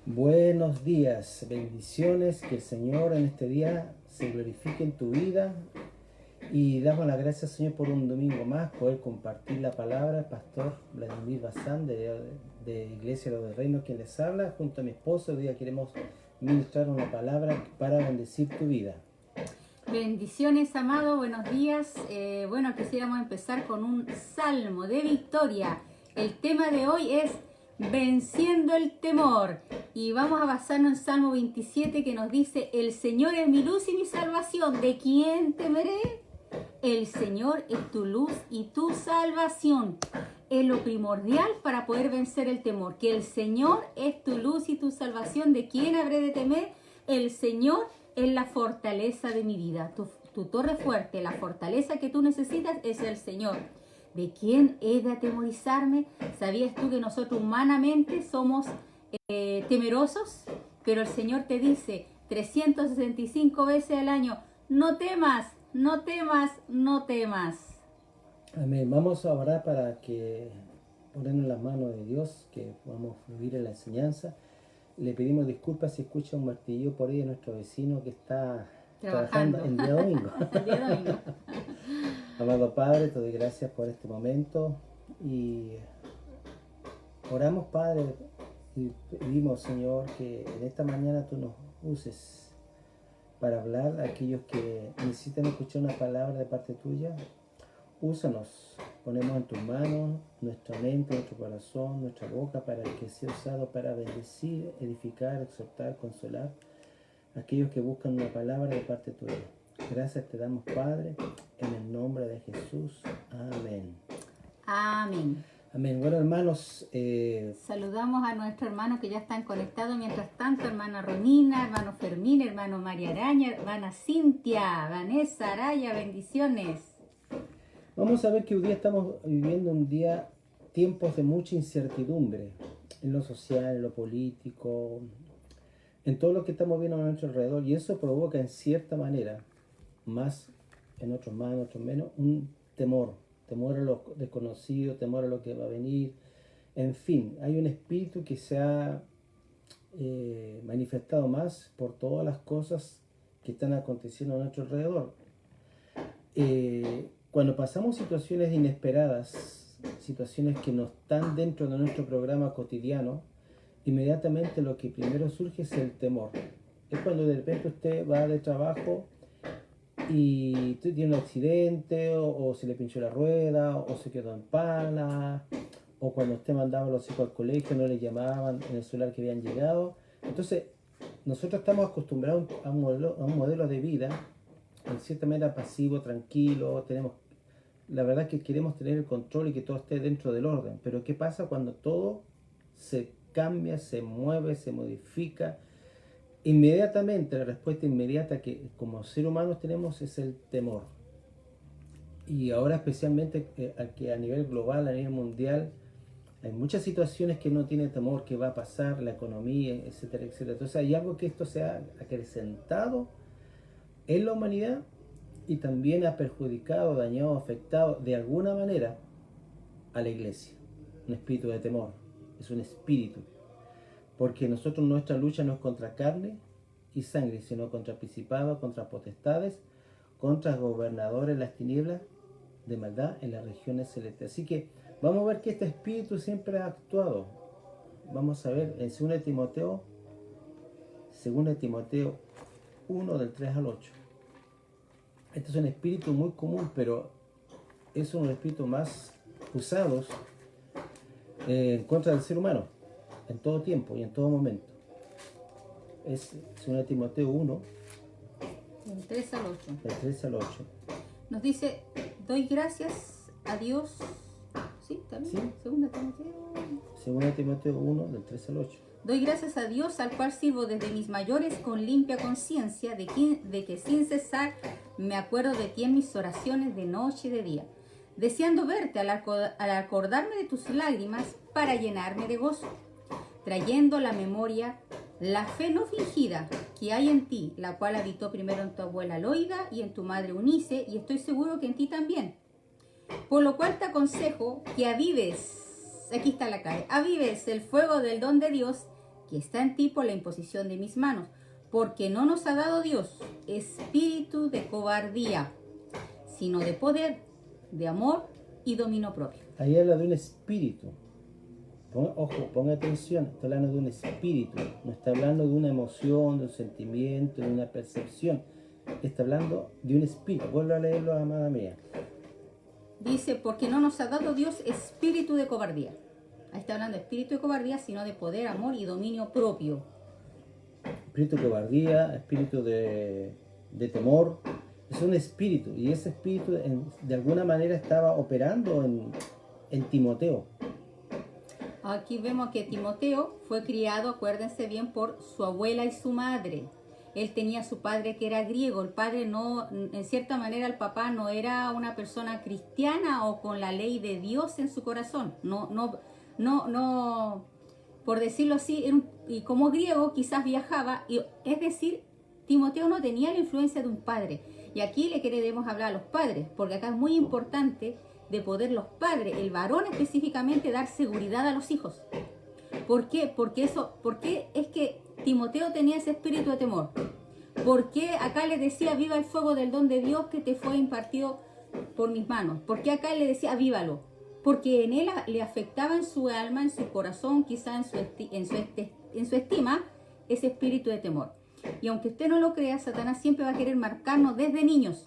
Buenos días, bendiciones, que el Señor en este día se glorifique en tu vida y damos las gracias, Señor, por un domingo más, poder compartir la palabra. El pastor Vladimir Bazán de Iglesia Lo del Reino, quien les habla, junto a mi esposo. Hoy día queremos ministrar una palabra para bendecir tu vida. Bendiciones, amado, buenos días. Quisiéramos empezar con un salmo de victoria. El tema de hoy es venciendo el temor. Y vamos a basarnos en Salmo 27, que nos dice: el Señor es mi luz y mi salvación. ¿De quién temeré? El Señor es tu luz y tu salvación. Es lo primordial para poder vencer el temor. Que el Señor es tu luz y tu salvación. ¿De quién habré de temer? El Señor es la fortaleza de mi vida. Tu torre fuerte, la fortaleza que tú necesitas es el Señor. ¿De quién he de atemorizarme? ¿Sabías tú que nosotros humanamente somos temerosos? Pero el Señor te dice 365 veces al año: no temas, no temas, no temas. Amén. Vamos a orar para que ponemos en las manos de Dios, que podamos fluir en la enseñanza. Le pedimos disculpas si escucha un martillo por ahí de nuestro vecino que está trabajando el día domingo. El día domingo. Amado Padre, te doy gracias por este momento y oramos, Padre, y pedimos, Señor, que en esta mañana tú nos uses para hablar a aquellos que necesitan escuchar una palabra de parte tuya. Úsanos, ponemos en tus manos nuestra mente, nuestro corazón, nuestra boca, para que sea usado para bendecir, edificar, exhortar, consolar a aquellos que buscan una palabra de parte tuya. Gracias te damos, Padre, en el nombre de Jesús. Amén. Amén. Amén. Bueno, hermanos, saludamos a nuestros hermanos que ya están conectados. Mientras tanto, hermana Ronina, hermano Fermín, hermano María Araña, hermana Cintia, Vanessa Araya, bendiciones. Vamos a ver que hoy día estamos viviendo tiempos de mucha incertidumbre en lo social, en lo político, en todo lo que estamos viendo a nuestro alrededor, y eso provoca en cierta manera, más en otros más, en otros menos, un temor a lo desconocido, temor a lo que va a venir. En fin, hay un espíritu que se ha manifestado más por todas las cosas que están aconteciendo a nuestro alrededor. Cuando pasamos situaciones inesperadas, situaciones que no están dentro de nuestro programa cotidiano, inmediatamente lo que primero surge es el temor. Es cuando de repente usted va de trabajo y tiene un accidente, o se le pinchó la rueda, o se quedó en pala, o cuando usted mandaba a los hijos al colegio no le llamaban en el celular que habían llegado. Entonces, nosotros estamos acostumbrados a un modelo de vida en cierta manera pasivo, tranquilo. La verdad es que queremos tener el control y que todo esté dentro del orden. Pero ¿qué pasa cuando todo se cambia, se mueve, se modifica? Inmediatamente, la respuesta inmediata que como seres humanos tenemos es el temor. Y ahora especialmente que a nivel global, a nivel mundial, hay muchas situaciones que no tienen temor, que va a pasar, la economía, etcétera, etcétera. Entonces hay algo que esto se ha acrecentado en la humanidad y también ha perjudicado, dañado, afectado de alguna manera a la iglesia. Un espíritu de temor, es un espíritu. Porque nuestra lucha no es contra carne y sangre, sino contra principados, contra potestades, contra gobernadores de las tinieblas de maldad en las regiones celestes. Así que vamos a ver que este espíritu siempre ha actuado. Vamos a ver en 2 Timoteo 1, del 3 al 8. Este es un espíritu muy común, pero es uno de los espíritus más usados en contra del ser humano, en todo tiempo y en todo momento. Es 2 Timoteo 1, Del 3 al 8. del 3 al 8. Nos dice: doy gracias a Dios. ¿Sí? ¿También? ¿Sí? 2 Timoteo 1, del 3 al 8. Doy gracias a Dios, al cual sirvo desde mis mayores con limpia conciencia, de que sin cesar me acuerdo de ti en mis oraciones de noche y de día, deseando verte al acordarme de tus lágrimas para llenarme de gozo, trayendo a la memoria la fe no fingida que hay en ti, la cual habitó primero en tu abuela Loida y en tu madre Unice, y estoy seguro que en ti también. Por lo cual te aconsejo que avives, aquí está la clave, avives el fuego del don de Dios que está en ti por la imposición de mis manos, porque no nos ha dado Dios espíritu de cobardía, sino de poder, de amor y dominio propio. Ahí habla de un espíritu. Ojo, ponga atención, está hablando de un espíritu, no está hablando de una emoción, de un sentimiento, de una percepción. Está hablando de un espíritu. Vuelvo a leerlo, amada mía. Dice, porque no nos ha dado Dios espíritu de cobardía. Ahí está hablando de espíritu de cobardía, sino de poder, amor y dominio propio. Espíritu de cobardía, espíritu de temor. Es un espíritu, y ese espíritu de alguna manera estaba operando en Timoteo. Aquí vemos que Timoteo fue criado, acuérdense bien, por su abuela y su madre. Él tenía a su padre que era griego. El padre no, en cierta manera el papá no era una persona cristiana o con la ley de Dios en su corazón. No, por decirlo así, y como griego quizás viajaba, es decir, Timoteo no tenía la influencia de un padre. Y aquí le queremos hablar a los padres, porque acá es muy importante de poder los padres, el varón específicamente, dar seguridad a los hijos. ¿Por qué? Porque es que Timoteo tenía ese espíritu de temor. ¿Por qué acá le decía viva el fuego del don de Dios que te fue impartido por mis manos? ¿Por qué acá le decía vívalo? Porque en él le afectaba en su alma, en su corazón, quizá en su estima, ese espíritu de temor. Y aunque usted no lo crea, Satanás siempre va a querer marcarnos desde niños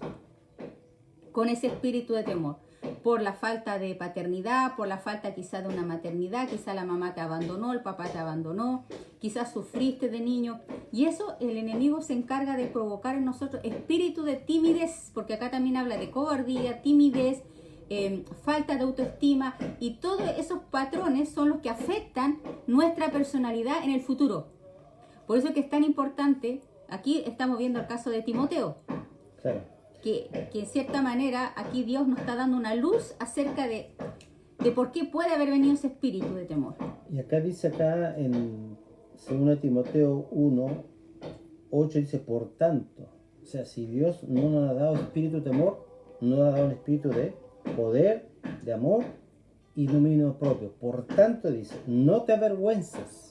con ese espíritu de temor. Por la falta de paternidad, por la falta quizá de una maternidad, quizá la mamá te abandonó, el papá te abandonó, quizás sufriste de niño. Y eso el enemigo se encarga de provocar en nosotros espíritu de timidez, porque acá también habla de cobardía, timidez, falta de autoestima, y todos esos patrones son los que afectan nuestra personalidad en el futuro. Por eso es que es tan importante, aquí estamos viendo el caso de Timoteo. Claro. Que en cierta manera aquí Dios nos está dando una luz acerca de por qué puede haber venido ese espíritu de temor. Y acá dice en 2 Timoteo 1:8 dice, por tanto, o sea, si Dios no nos ha dado espíritu de temor, nos ha dado un espíritu de poder, de amor y dominio propio. Por tanto, dice, no te avergüences.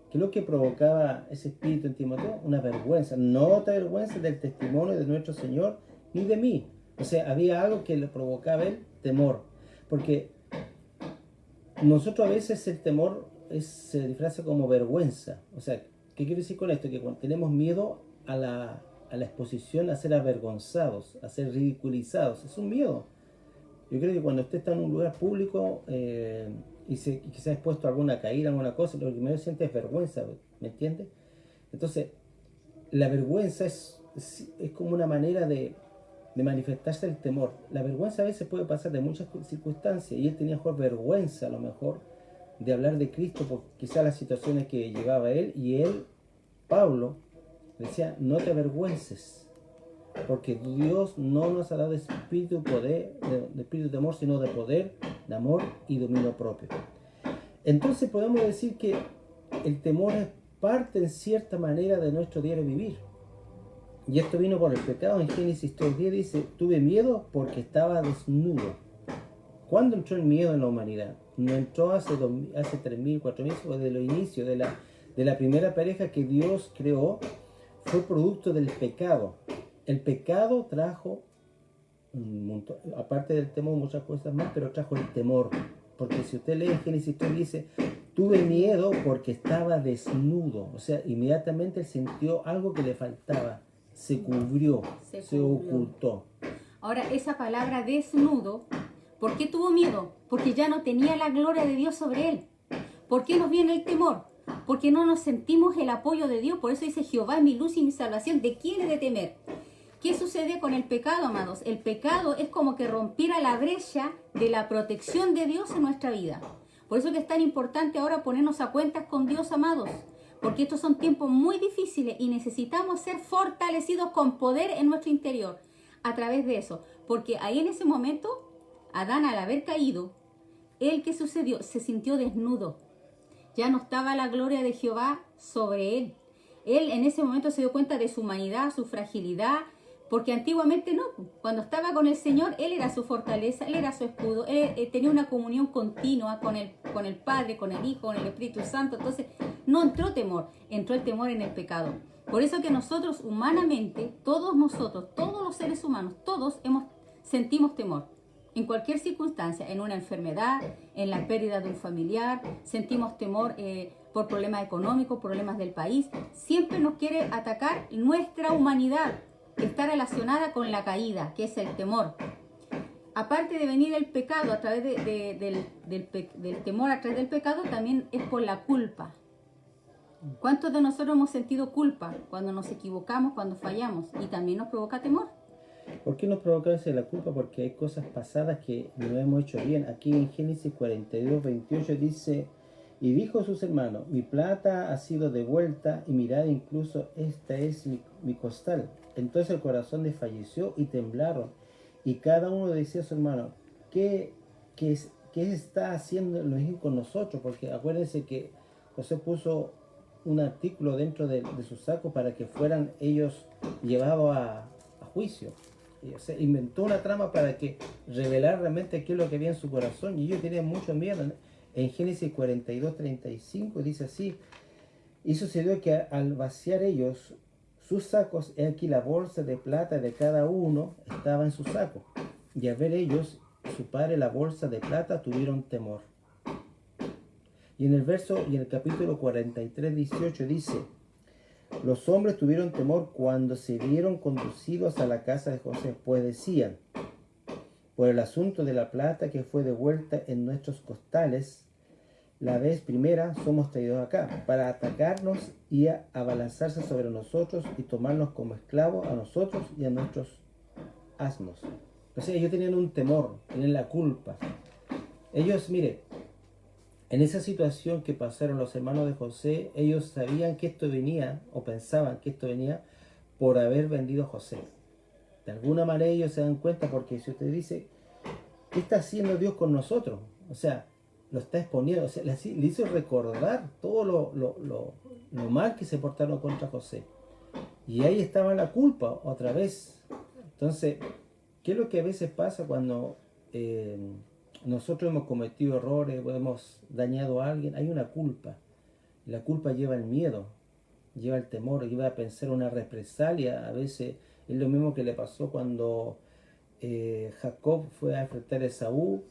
¿Qué es lo que provocaba ese espíritu en Timoteo? Una vergüenza. No te avergüences del testimonio de nuestro Señor ni de mí. O sea, había algo que le provocaba el temor. Porque nosotros a veces el temor se disfraza como vergüenza. O sea, ¿qué quiero decir con esto? Que cuando tenemos miedo a la exposición, a ser avergonzados, a ser ridiculizados, es un miedo. Yo creo que cuando usted está en un lugar público y que se ha expuesto a alguna caída, alguna cosa, lo que primero siente es vergüenza, ¿me entiende? Entonces, la vergüenza es como una manera de manifestarse el temor. La vergüenza a veces puede pasar de muchas circunstancias, y él tenía mejor vergüenza a lo mejor de hablar de Cristo por quizás las situaciones que llevaba él, y él, Pablo, decía, no te avergüences, porque Dios no nos ha dado espíritu de espíritu de temor, sino de poder, de amor y dominio propio. Entonces podemos decir que el temor es parte en cierta manera de nuestro diario vivir. Y esto vino por el pecado. En Génesis 3:10 dice, tuve miedo porque estaba desnudo. ¿Cuándo entró el miedo en la humanidad? No entró hace 3.000, 4.000, fue de los inicios de la primera pareja que Dios creó. Fue producto del pecado. El pecado trajo, aparte del temor, muchas cosas más, pero trajo el temor. Porque si usted lee Génesis 3, dice, tuve miedo porque estaba desnudo. O sea, inmediatamente él sintió algo que le faltaba. Se cubrió, se ocultó. Ahora, esa palabra desnudo, ¿por qué tuvo miedo? Porque ya no tenía la gloria de Dios sobre él. ¿Por qué nos viene el temor? Porque no nos sentimos el apoyo de Dios. Por eso dice, Jehová es mi luz y mi salvación. ¿De quién he de temer? ¿Qué sucede con el pecado, amados? El pecado es como que rompiera la brecha de la protección de Dios en nuestra vida. Por eso que es tan importante ahora ponernos a cuentas con Dios, amados. Porque estos son tiempos muy difíciles y necesitamos ser fortalecidos con poder en nuestro interior a través de eso. Porque ahí en ese momento, Adán, al haber caído, ¿qué sucedió? Se sintió desnudo. Ya no estaba la gloria de Jehová sobre él. Él en ese momento se dio cuenta de su humanidad, su fragilidad, Porque antiguamente no, cuando estaba con el Señor, Él era su fortaleza, Él era su escudo, Él tenía una comunión continua con el Padre, con el Hijo, con el Espíritu Santo. Entonces no entró temor, entró el temor en el pecado. Por eso que nosotros humanamente, todos nosotros, todos los seres humanos, todos sentimos temor. En cualquier circunstancia, en una enfermedad, en la pérdida de un familiar, sentimos temor por problemas económicos, problemas del país. Siempre nos quiere atacar nuestra humanidad, que está relacionada con la caída, que es el temor. Aparte de venir el pecado a través del temor, a través del pecado, también es por la culpa. ¿Cuántos de nosotros hemos sentido culpa cuando nos equivocamos, cuando fallamos? Y también nos provoca temor. ¿Por qué nos provoca esa la culpa? Porque hay cosas pasadas que no hemos hecho bien. Aquí en Génesis 42, 28 dice: y dijo a sus hermanos, mi plata ha sido devuelta, y mirad, incluso esta es mi costal. Entonces el corazón desfalleció y temblaron, y cada uno decía a su hermano, ¿qué está haciendo lo mismo con nosotros? Porque acuérdense que José puso un artículo dentro de su saco para que fueran ellos llevados a juicio. O sea, inventó una trama para que revelar realmente qué es lo que había en su corazón, y ellos tenían mucho miedo. En Génesis 42, 35 dice así: y sucedió que al vaciar ellos sus sacos, he aquí la bolsa de plata de cada uno estaba en su saco, y al ver ellos su padre la bolsa de plata, tuvieron temor. Y en el capítulo 43, 18 dice: los hombres tuvieron temor cuando se vieron conducidos a la casa de José, pues decían, por el asunto de la plata que fue devuelta en nuestros costales, la vez primera somos traídos acá, para atacarnos y abalanzarse sobre nosotros y tomarnos como esclavos a nosotros y a nuestros asnos. O sea, ellos tenían un temor, tenían la culpa. Ellos, mire, en esa situación que pasaron los hermanos de José, ellos sabían que esto venía, o pensaban que esto venía, por haber vendido a José. De alguna manera ellos se dan cuenta, porque si usted dice, ¿qué está haciendo Dios con nosotros? O sea, lo está exponiendo, o sea, le hizo recordar todo lo mal que se portaron contra José. Y ahí estaba la culpa, otra vez. Entonces, ¿qué es lo que a veces pasa cuando nosotros hemos cometido errores o hemos dañado a alguien? Hay una culpa. La culpa lleva el miedo, lleva el temor, lleva a pensar una represalia. A veces es lo mismo que le pasó cuando Jacob fue a enfrentar a Esaú,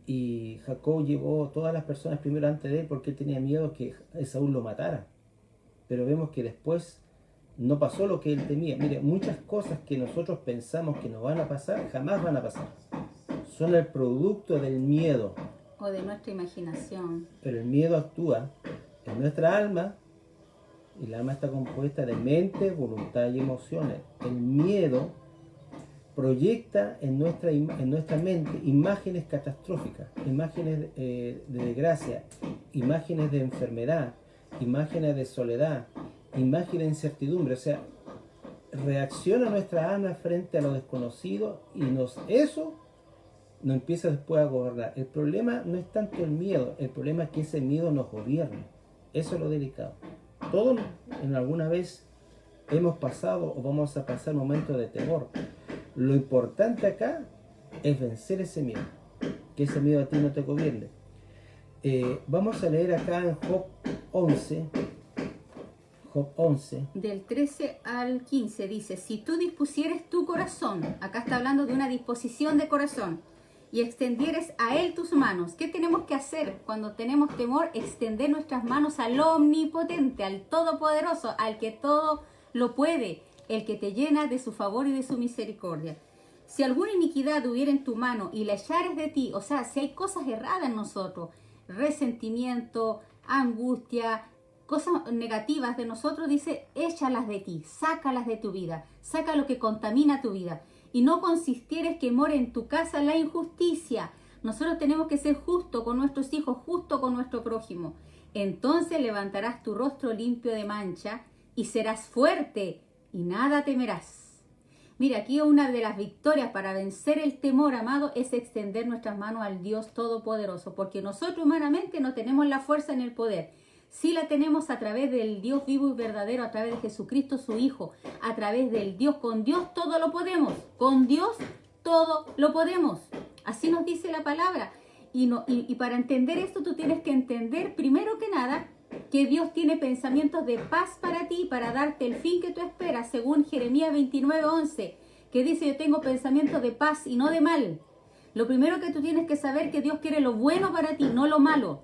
y Jacob llevó todas las personas primero antes de él porque él tenía miedo que Esaú lo matara. Pero vemos que después no pasó lo que él temía. Mire, muchas cosas que nosotros pensamos que nos van a pasar, jamás van a pasar. Son el producto del miedo. O de nuestra imaginación. Pero el miedo actúa en nuestra alma, y la alma está compuesta de mente, voluntad y emociones. El miedo proyecta en nuestra mente imágenes catastróficas, imágenes de desgracia, imágenes de enfermedad, imágenes de soledad, imágenes de incertidumbre. O sea, reacciona nuestra alma frente a lo desconocido, y eso nos empieza después a gobernar. El problema no es tanto el miedo, el problema es que ese miedo nos gobierna. Eso es lo delicado. Todos en alguna vez hemos pasado o vamos a pasar momentos de temor. Lo importante acá es vencer ese miedo, que ese miedo a ti no te gobierne. Vamos a leer acá en Job 11, del 13 al 15 dice: si tú dispusieres tu corazón, acá está hablando de una disposición de corazón, y extendieres a él tus manos. ¿Qué tenemos que hacer cuando tenemos temor? Extender nuestras manos al omnipotente, al todopoderoso, al que todo lo puede, el que te llena de su favor y de su misericordia. Si alguna iniquidad hubiera en tu mano y la echares de ti, o sea, si hay cosas erradas en nosotros, resentimiento, angustia, cosas negativas de nosotros, dice, échalas de ti, sácalas de tu vida, saca lo que contamina tu vida. Y no consistieres que more en tu casa la injusticia. Nosotros tenemos que ser justos con nuestros hijos, justos con nuestro prójimo. Entonces levantarás tu rostro limpio de mancha y serás fuerte y nada temerás. Mira, aquí una de las victorias para vencer el temor, amado, es extender nuestras manos al Dios Todopoderoso, porque nosotros humanamente no tenemos la fuerza ni el poder. Sí la tenemos a través del Dios vivo y verdadero, a través de Jesucristo su Hijo, a través del Dios. Con Dios todo lo podemos, con Dios todo lo podemos. Así nos dice la palabra. Y para entender esto tú tienes que entender primero que nada que Dios tiene pensamientos de paz para ti, para darte el fin que tú esperas, según Jeremías 29:11, que dice: yo tengo pensamientos de paz y no de mal. Lo primero que tú tienes que saber es que Dios quiere lo bueno para ti, no lo malo.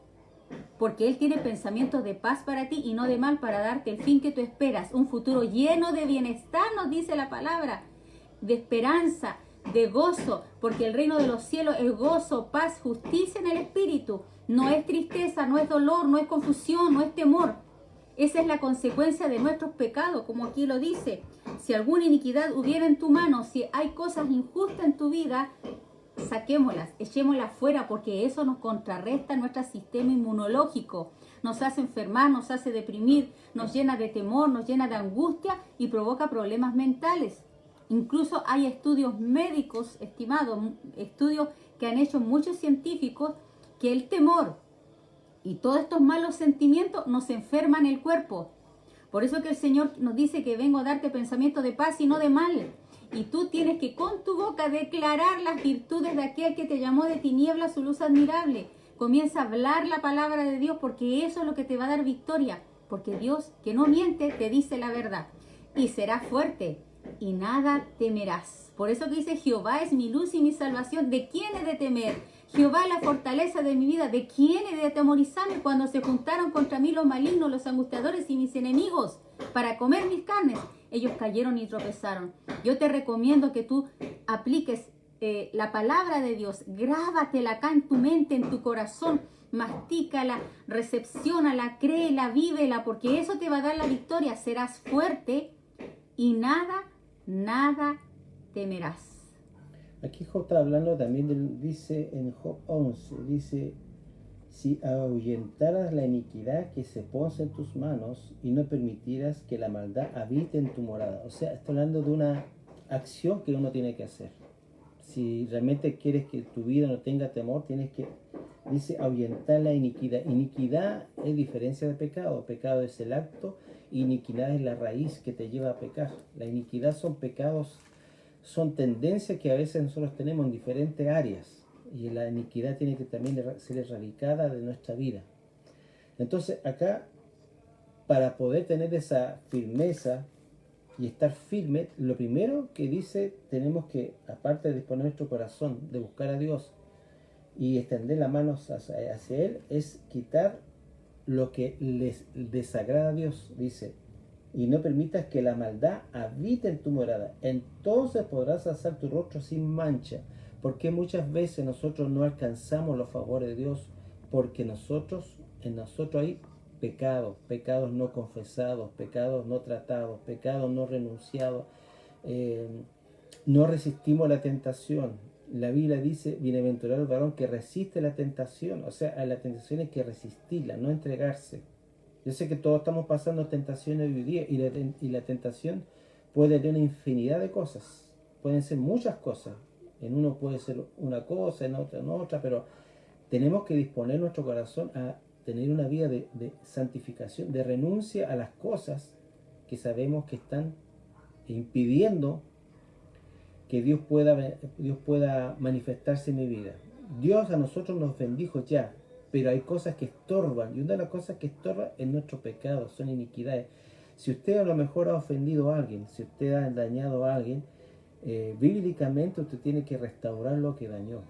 Porque Él tiene pensamientos de paz para ti y no de mal, para darte el fin que tú esperas. Un futuro lleno de bienestar, nos dice la palabra, de esperanza, de gozo, porque el reino de los cielos es gozo, paz, justicia en el espíritu. No es tristeza, no es dolor, no es confusión, no es temor. Esa es la consecuencia de nuestros pecados, como aquí lo dice. Si alguna iniquidad hubiera en tu mano, si hay cosas injustas en tu vida, saquémoslas, echémoslas fuera, porque eso nos contrarresta nuestro sistema inmunológico, nos hace enfermar, nos hace deprimir, nos llena de temor, nos llena de angustia y provoca problemas mentales. Incluso hay estudios médicos, estimados, estudios que han hecho muchos científicos, que el temor y todos estos malos sentimientos nos enferman el cuerpo. Por eso que el Señor nos dice que vengo a darte pensamientos de paz y no de mal. Y tú tienes que con tu boca declarar las virtudes de aquel que te llamó de tiniebla a su luz admirable. Comienza a hablar la palabra de Dios, porque eso es lo que te va a dar victoria. Porque Dios, que no miente, te dice la verdad. Y serás fuerte y nada temerás. Por eso que dice: Jehová es mi luz y mi salvación. ¿De quién he de temer? Jehová es la fortaleza de mi vida. ¿De quién he de atemorizarme? Cuando se juntaron contra mí los malignos, los angustiadores y mis enemigos para comer mis carnes, ellos cayeron y tropezaron. Yo te recomiendo que tú apliques la palabra de Dios, grábatela acá en tu mente, en tu corazón, mastícala, recepciónala, créela, vívela, porque eso te va a dar la victoria. Serás fuerte y nada temerás. Aquí Job está hablando también, dice en Job 11, dice: si ahuyentaras la iniquidad que se pone en tus manos y no permitieras que la maldad habite en tu morada. O sea, está hablando de una acción que uno tiene que hacer. Si realmente quieres que tu vida no tenga temor, tienes que, dice, ahuyentar la iniquidad. Iniquidad es diferencia de pecado. Pecado es el acto, iniquidad es la raíz que te lleva a pecar. La iniquidad son pecados, son tendencias que a veces nosotros tenemos en diferentes áreas, y la iniquidad tiene que también ser erradicada de nuestra vida. Entonces acá, para poder tener esa firmeza y estar firme, lo primero que dice, tenemos que, aparte de disponer nuestro corazón, de buscar a Dios y extender las manos hacia Él, es quitar lo que les desagrada a Dios, dice: y no permitas que la maldad habite en tu morada, entonces podrás alzar tu rostro sin mancha. Porque muchas veces nosotros no alcanzamos los favores de Dios, porque en nosotros hay pecados, pecados no confesados, pecados no tratados, pecados no renunciados, no resistimos la tentación. La Biblia dice: bienaventurado el varón que resiste la tentación. O sea, a la tentación hay que resistirla, no entregarse. Yo sé que todos estamos pasando tentaciones hoy día, y la tentación puede tener una infinidad de cosas. Pueden ser muchas cosas. En uno puede ser una cosa, en otra, pero tenemos que disponer nuestro corazón a tener una vida de santificación, de renuncia a las cosas que sabemos que están impidiendo que Dios pueda manifestarse en mi vida. Dios a nosotros nos bendijo ya, pero hay cosas que estorban, y una de las cosas que estorban es nuestro pecado, son iniquidades. Si usted a lo mejor ha ofendido a alguien, si usted ha dañado a alguien, bíblicamente usted tiene que restaurar lo que dañó.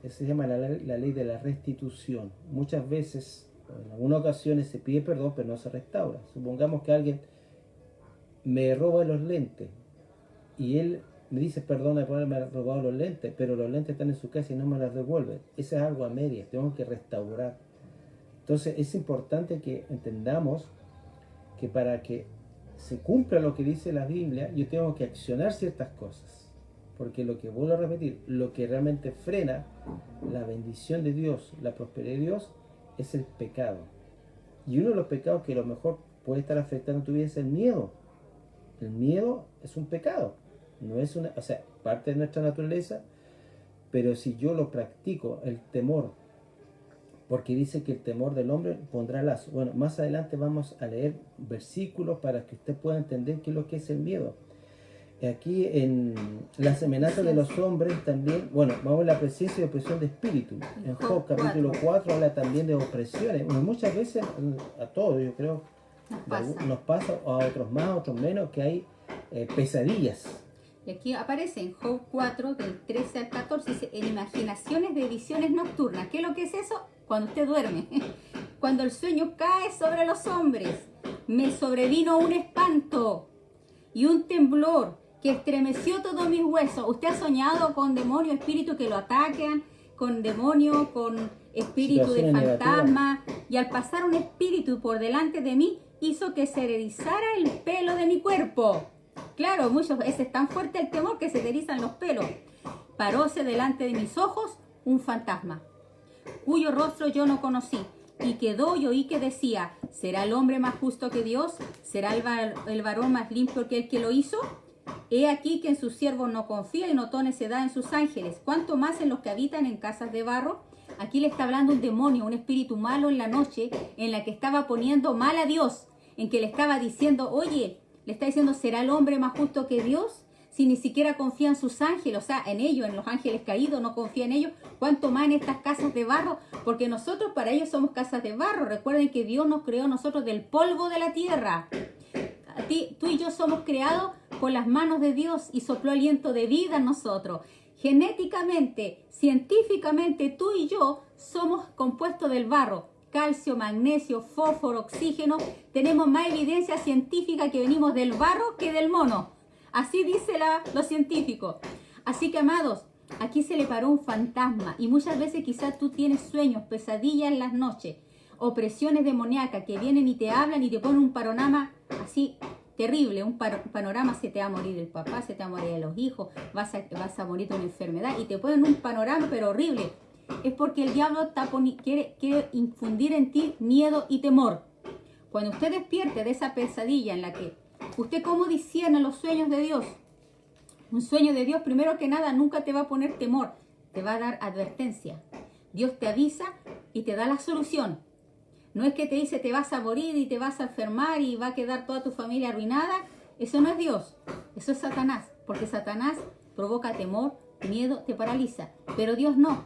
Eso se llama la ley de la restitución. Muchas veces, en algunas ocasiones, se pide perdón, pero no se restaura. Supongamos que alguien me roba los lentes y él me dice: perdona por haberme robado los lentes, pero los lentes están en su casa y no me los devuelve. Eso es algo a medias, tengo que restaurar. Entonces es importante que entendamos que para que se cumpla lo que dice la Biblia, yo tengo que accionar ciertas cosas. Porque lo que vuelvo a repetir, lo que realmente frena la bendición de Dios, la prosperidad de Dios, es el pecado. Y uno de los pecados que a lo mejor puede estar afectando tu vida es el miedo. El miedo es un pecado. No es una, o sea, parte de nuestra naturaleza, pero si yo lo practico, el temor, porque dice que el temor del hombre pondrá lazo. Bueno, más adelante vamos a leer versículos para que usted pueda entender qué es lo que es el miedo. Aquí en las amenazas de los hombres también, bueno, vamos a la presencia y opresión de espíritu. En Job capítulo 4 habla también de opresiones. Bueno, muchas veces, a todos yo creo, nos pasa, a otros más, a otros menos, que hay pesadillas. Y aquí aparece en Job 4, del 13 al 14, dice, en imaginaciones de visiones nocturnas. ¿Qué es lo que es eso? Cuando usted duerme. Cuando el sueño cae sobre los hombres, me sobrevino un espanto y un temblor que estremeció todos mis huesos. ¿Usted ha soñado con demonios, espíritus que lo atacan? Con demonios, con espíritu de fantasma. Y al pasar un espíritu por delante de mí, hizo que se erizara el pelo de mi cuerpo. Claro, muchas veces es tan fuerte el temor que se te erizan los pelos. Paróse delante de mis ojos un fantasma, cuyo rostro yo no conocí. Y quedó y oí que decía, ¿será el hombre más justo que Dios? ¿Será el varón más limpio que el que lo hizo? He aquí que en sus siervos no confía y notó necedad en sus ángeles. ¿Cuánto más en los que habitan en casas de barro? Aquí le está hablando un demonio, un espíritu malo en la noche, en la que estaba poniendo mal a Dios, en que le estaba diciendo, oye, le está diciendo, ¿será el hombre más justo que Dios? Si ni siquiera confía en sus ángeles, o sea, en ellos, en los ángeles caídos, no confía en ellos, ¿cuánto más en estas casas de barro? Porque nosotros para ellos somos casas de barro. Recuerden que Dios nos creó nosotros del polvo de la tierra. Tú y yo somos creados con las manos de Dios y sopló aliento de vida en nosotros. Genéticamente, científicamente, tú y yo somos compuestos del barro. Calcio, magnesio, fósforo, oxígeno. Tenemos más evidencia científica que venimos del barro que del mono. Así dice los científicos. Así que, amados, aquí se le paró un fantasma. Y muchas veces quizás tú tienes sueños, pesadillas en las noches, opresiones demoníacas que vienen y te hablan y te ponen un panorama así terrible. Un panorama, se te va a morir el papá, se te va a morir los hijos, vas a morir de una enfermedad. Y te ponen un panorama pero horrible. Es porque el diablo quiere infundir en ti miedo y temor. Cuando usted despierte de esa pesadilla en la que usted, ¿cómo discierne los sueños de Dios? Un sueño de Dios, primero que nada, nunca te va a poner temor, te va a dar advertencia. Dios te avisa y te da la solución. No es que te dice te vas a morir y te vas a enfermar y va a quedar toda tu familia arruinada. Eso no es Dios, eso es Satanás, porque Satanás provoca temor, miedo, te paraliza. Pero Dios no,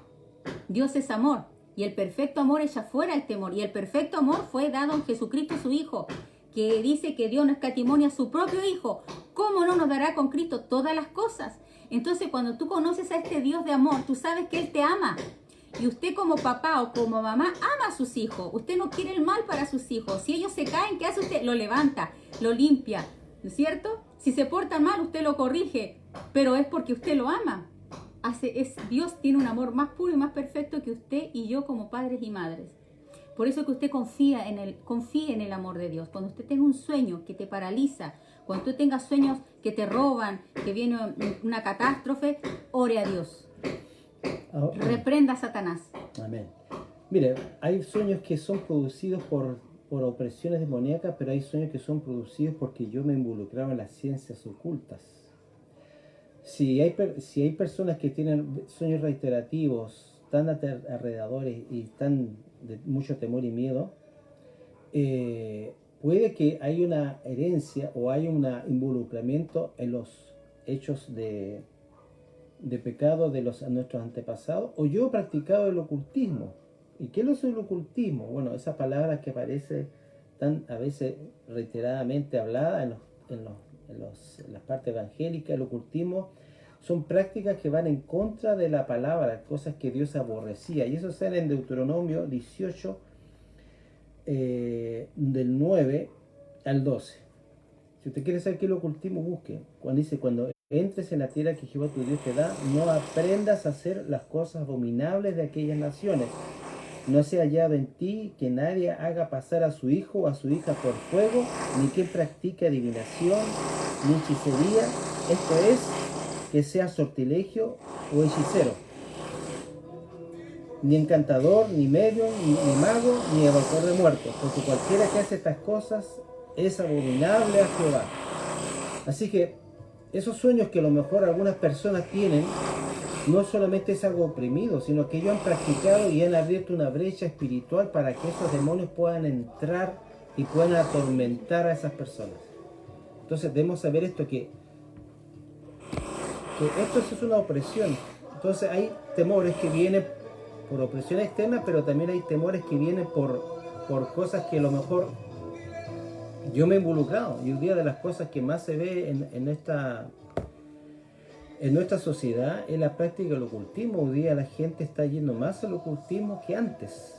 Dios es amor y el perfecto amor echa fuera el temor. Y el perfecto amor fue dado en Jesucristo su Hijo, que dice que Dios no escatimonia a su propio Hijo. ¿Cómo no nos dará con Cristo todas las cosas? Entonces, cuando tú conoces a este Dios de amor, tú sabes que Él te ama. Y usted como papá o como mamá ama a sus hijos. Usted no quiere el mal para sus hijos. Si ellos se caen, ¿qué hace usted? Lo levanta, lo limpia, ¿no es cierto? Si se portan mal, usted lo corrige, pero es porque usted lo ama. Dios tiene un amor más puro y más perfecto que usted y yo como padres y madres. Por eso que usted confíe en el amor de Dios. Cuando usted tenga un sueño que te paraliza, cuando tú tengas sueños que te roban, que viene una catástrofe, ore a Dios. Reprenda a Satanás. Amén. Mire, hay sueños que son producidos por opresiones demoníacas, pero hay sueños que son producidos porque yo me involucraba en las ciencias ocultas. Si hay personas que tienen sueños reiterativos, tan aterradores y tan de mucho temor y miedo, puede que haya una herencia o haya un involucramiento en los hechos de pecado de nuestros antepasados, o yo he practicado el ocultismo. ¿Y qué es el ocultismo? Bueno, esa palabra que aparece tan a veces reiteradamente hablada en las partes evangélicas, el ocultismo son prácticas que van en contra de la palabra, cosas que Dios aborrecía. Y eso sale en Deuteronomio 18, del 9 al 12. Si usted quiere saber qué es el ocultismo, busque. Cuando entres en la tierra que Jehová tu Dios te da, no aprendas a hacer las cosas abominables de aquellas naciones. No sea hallado en ti que nadie haga pasar a su hijo o a su hija por fuego, ni que practique adivinación, ni hechicería. Esto es, que sea sortilegio o hechicero, ni encantador, ni medium, ni mago, ni evocador de muertos, porque cualquiera que hace estas cosas es abominable a Jehová. Así que esos sueños que a lo mejor algunas personas tienen, no solamente es algo oprimido, sino que ellos han practicado y han abierto una brecha espiritual para que esos demonios puedan entrar y puedan atormentar a esas personas. Entonces debemos saber esto, que esto es una opresión. Entonces hay temores que vienen por opresión externa, pero también hay temores que vienen por cosas que a lo mejor yo me he involucrado. Y un día de las cosas que más se ve en nuestra sociedad es la práctica del ocultismo. Hoy día la gente está yendo más al ocultismo que antes.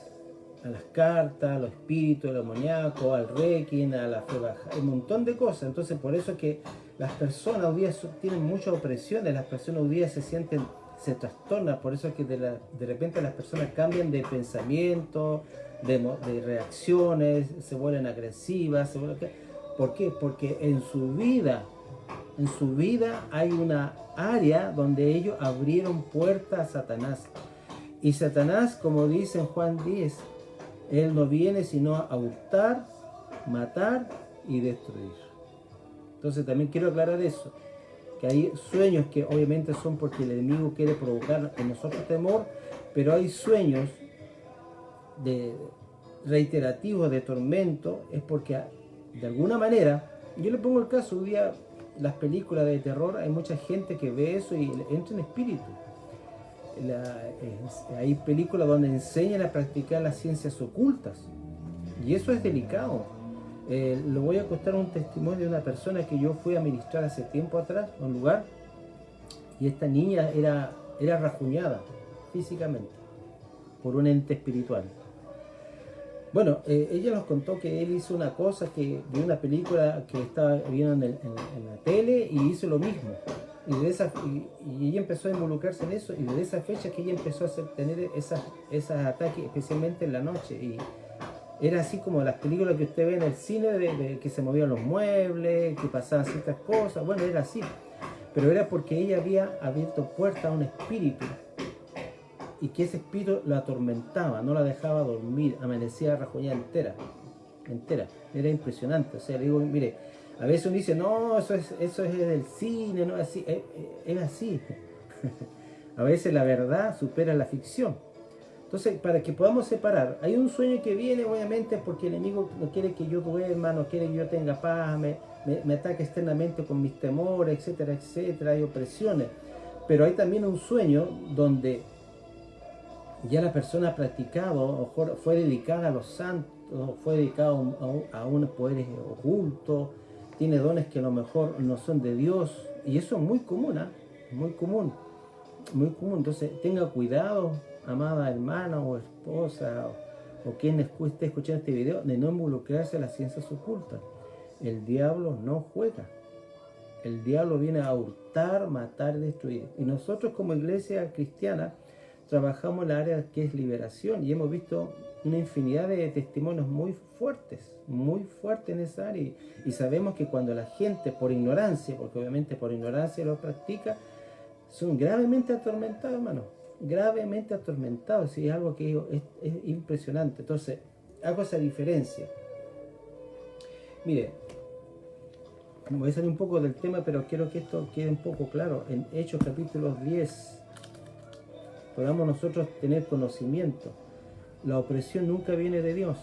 A las cartas, a los espíritus, al amoníaco, al reiki, a la fe baja, un montón de cosas. Entonces por eso es que las personas hoy día tienen muchas opresiones, las personas hoy día se trastornan, por eso es que de repente las personas cambian de pensamiento, de reacciones, se vuelven agresivas. ¿Por qué? Porque en su vida hay una área donde ellos abrieron puerta a Satanás. Y Satanás, como dice en Juan 10, él no viene sino a hurtar, matar y destruir. Entonces también quiero aclarar eso, que hay sueños que obviamente son porque el enemigo quiere provocar en nosotros temor, pero hay sueños reiterativos de tormento, es porque de alguna manera, yo le pongo el caso, un día las películas de terror, hay mucha gente que ve eso y entra en espíritu. Hay películas donde enseñan a practicar las ciencias ocultas y eso es delicado. Le voy a contar un testimonio de una persona que yo fui a ministrar hace tiempo atrás a un lugar, y esta niña era rajuñada físicamente por un ente espiritual. Bueno, ella nos contó que él hizo una cosa, que vio una película que estaba viendo en la tele y hizo lo mismo. Y ella empezó a involucrarse en eso, y desde esa fecha que ella empezó a tener esos ataques, especialmente en la noche. Y era así como las películas que usted ve en el cine, de que se movían los muebles, que pasaban ciertas cosas. Bueno, era así. Pero era porque ella había abierto puerta a un espíritu, y que ese espíritu la atormentaba, no la dejaba dormir, amanecía rajuñada entera. Era impresionante. O sea, le digo, mire, a veces uno dice, no, eso es del cine, no es así. Es así. A veces la verdad supera la ficción. Entonces, para que podamos separar, hay un sueño que viene, obviamente, porque el enemigo no quiere que yo duerma, no quiere que yo tenga paz, me ataque externamente con mis temores, etcétera, etcétera, hay opresiones. Pero hay también un sueño donde ya la persona ha practicado, o mejor fue dedicada a los santos, fue dedicado a unos poderes ocultos, tiene dones que a lo mejor no son de Dios, y eso es muy común, muy común. Entonces tenga cuidado, amada hermana o esposa, o quien esté escuchando este video, de no involucrarse en las ciencias ocultas. El diablo no juega. El diablo viene a hurtar, matar y destruir. Y nosotros como iglesia cristiana trabajamos en la área que es liberación, y hemos visto una infinidad de testimonios muy fuertes en esa área, y sabemos que cuando la gente por ignorancia, porque obviamente por ignorancia lo practica, son gravemente atormentados, hermano, gravemente atormentados, y es algo que es impresionante. Entonces hago esa diferencia. Mire, voy a salir un poco del tema, pero quiero que esto quede un poco claro. En Hechos capítulo 10 podamos nosotros tener conocimiento. La opresión nunca viene de Dios.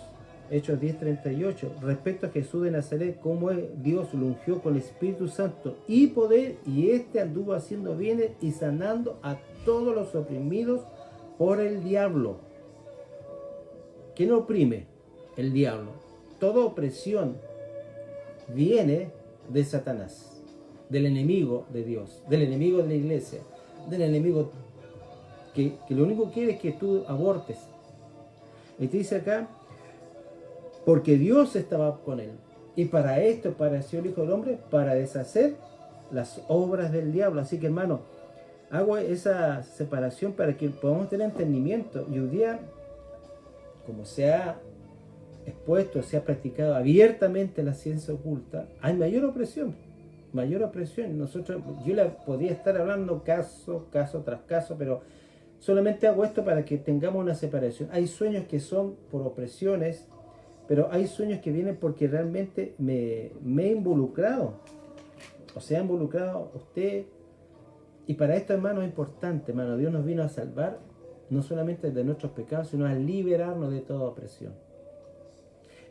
Hechos 10:38, respecto a Jesús de Nazaret, cómo Dios lo ungió con el Espíritu Santo y poder, y éste anduvo haciendo bienes y sanando a todos los oprimidos por el diablo. ¿Quién oprime? El diablo. Toda opresión viene de Satanás, del enemigo de Dios, del enemigo de la iglesia, del enemigo que lo único que quiere es que tú abortes. Y te dice acá, porque Dios estaba con él, y para esto apareció el Hijo del Hombre, para deshacer las obras del diablo. Así que, hermano, hago esa separación para que podamos tener entendimiento. Y hoy día, como se ha expuesto, se ha practicado abiertamente la ciencia oculta, hay mayor opresión. Yo le podía estar hablando caso tras caso, pero solamente hago esto para que tengamos una separación. Hay sueños que son por opresiones, pero hay sueños que vienen porque realmente me he involucrado. O sea, ha involucrado usted, Y para esto, hermano, es importante, hermano, Dios nos vino a salvar no solamente de nuestros pecados, sino a liberarnos de toda opresión.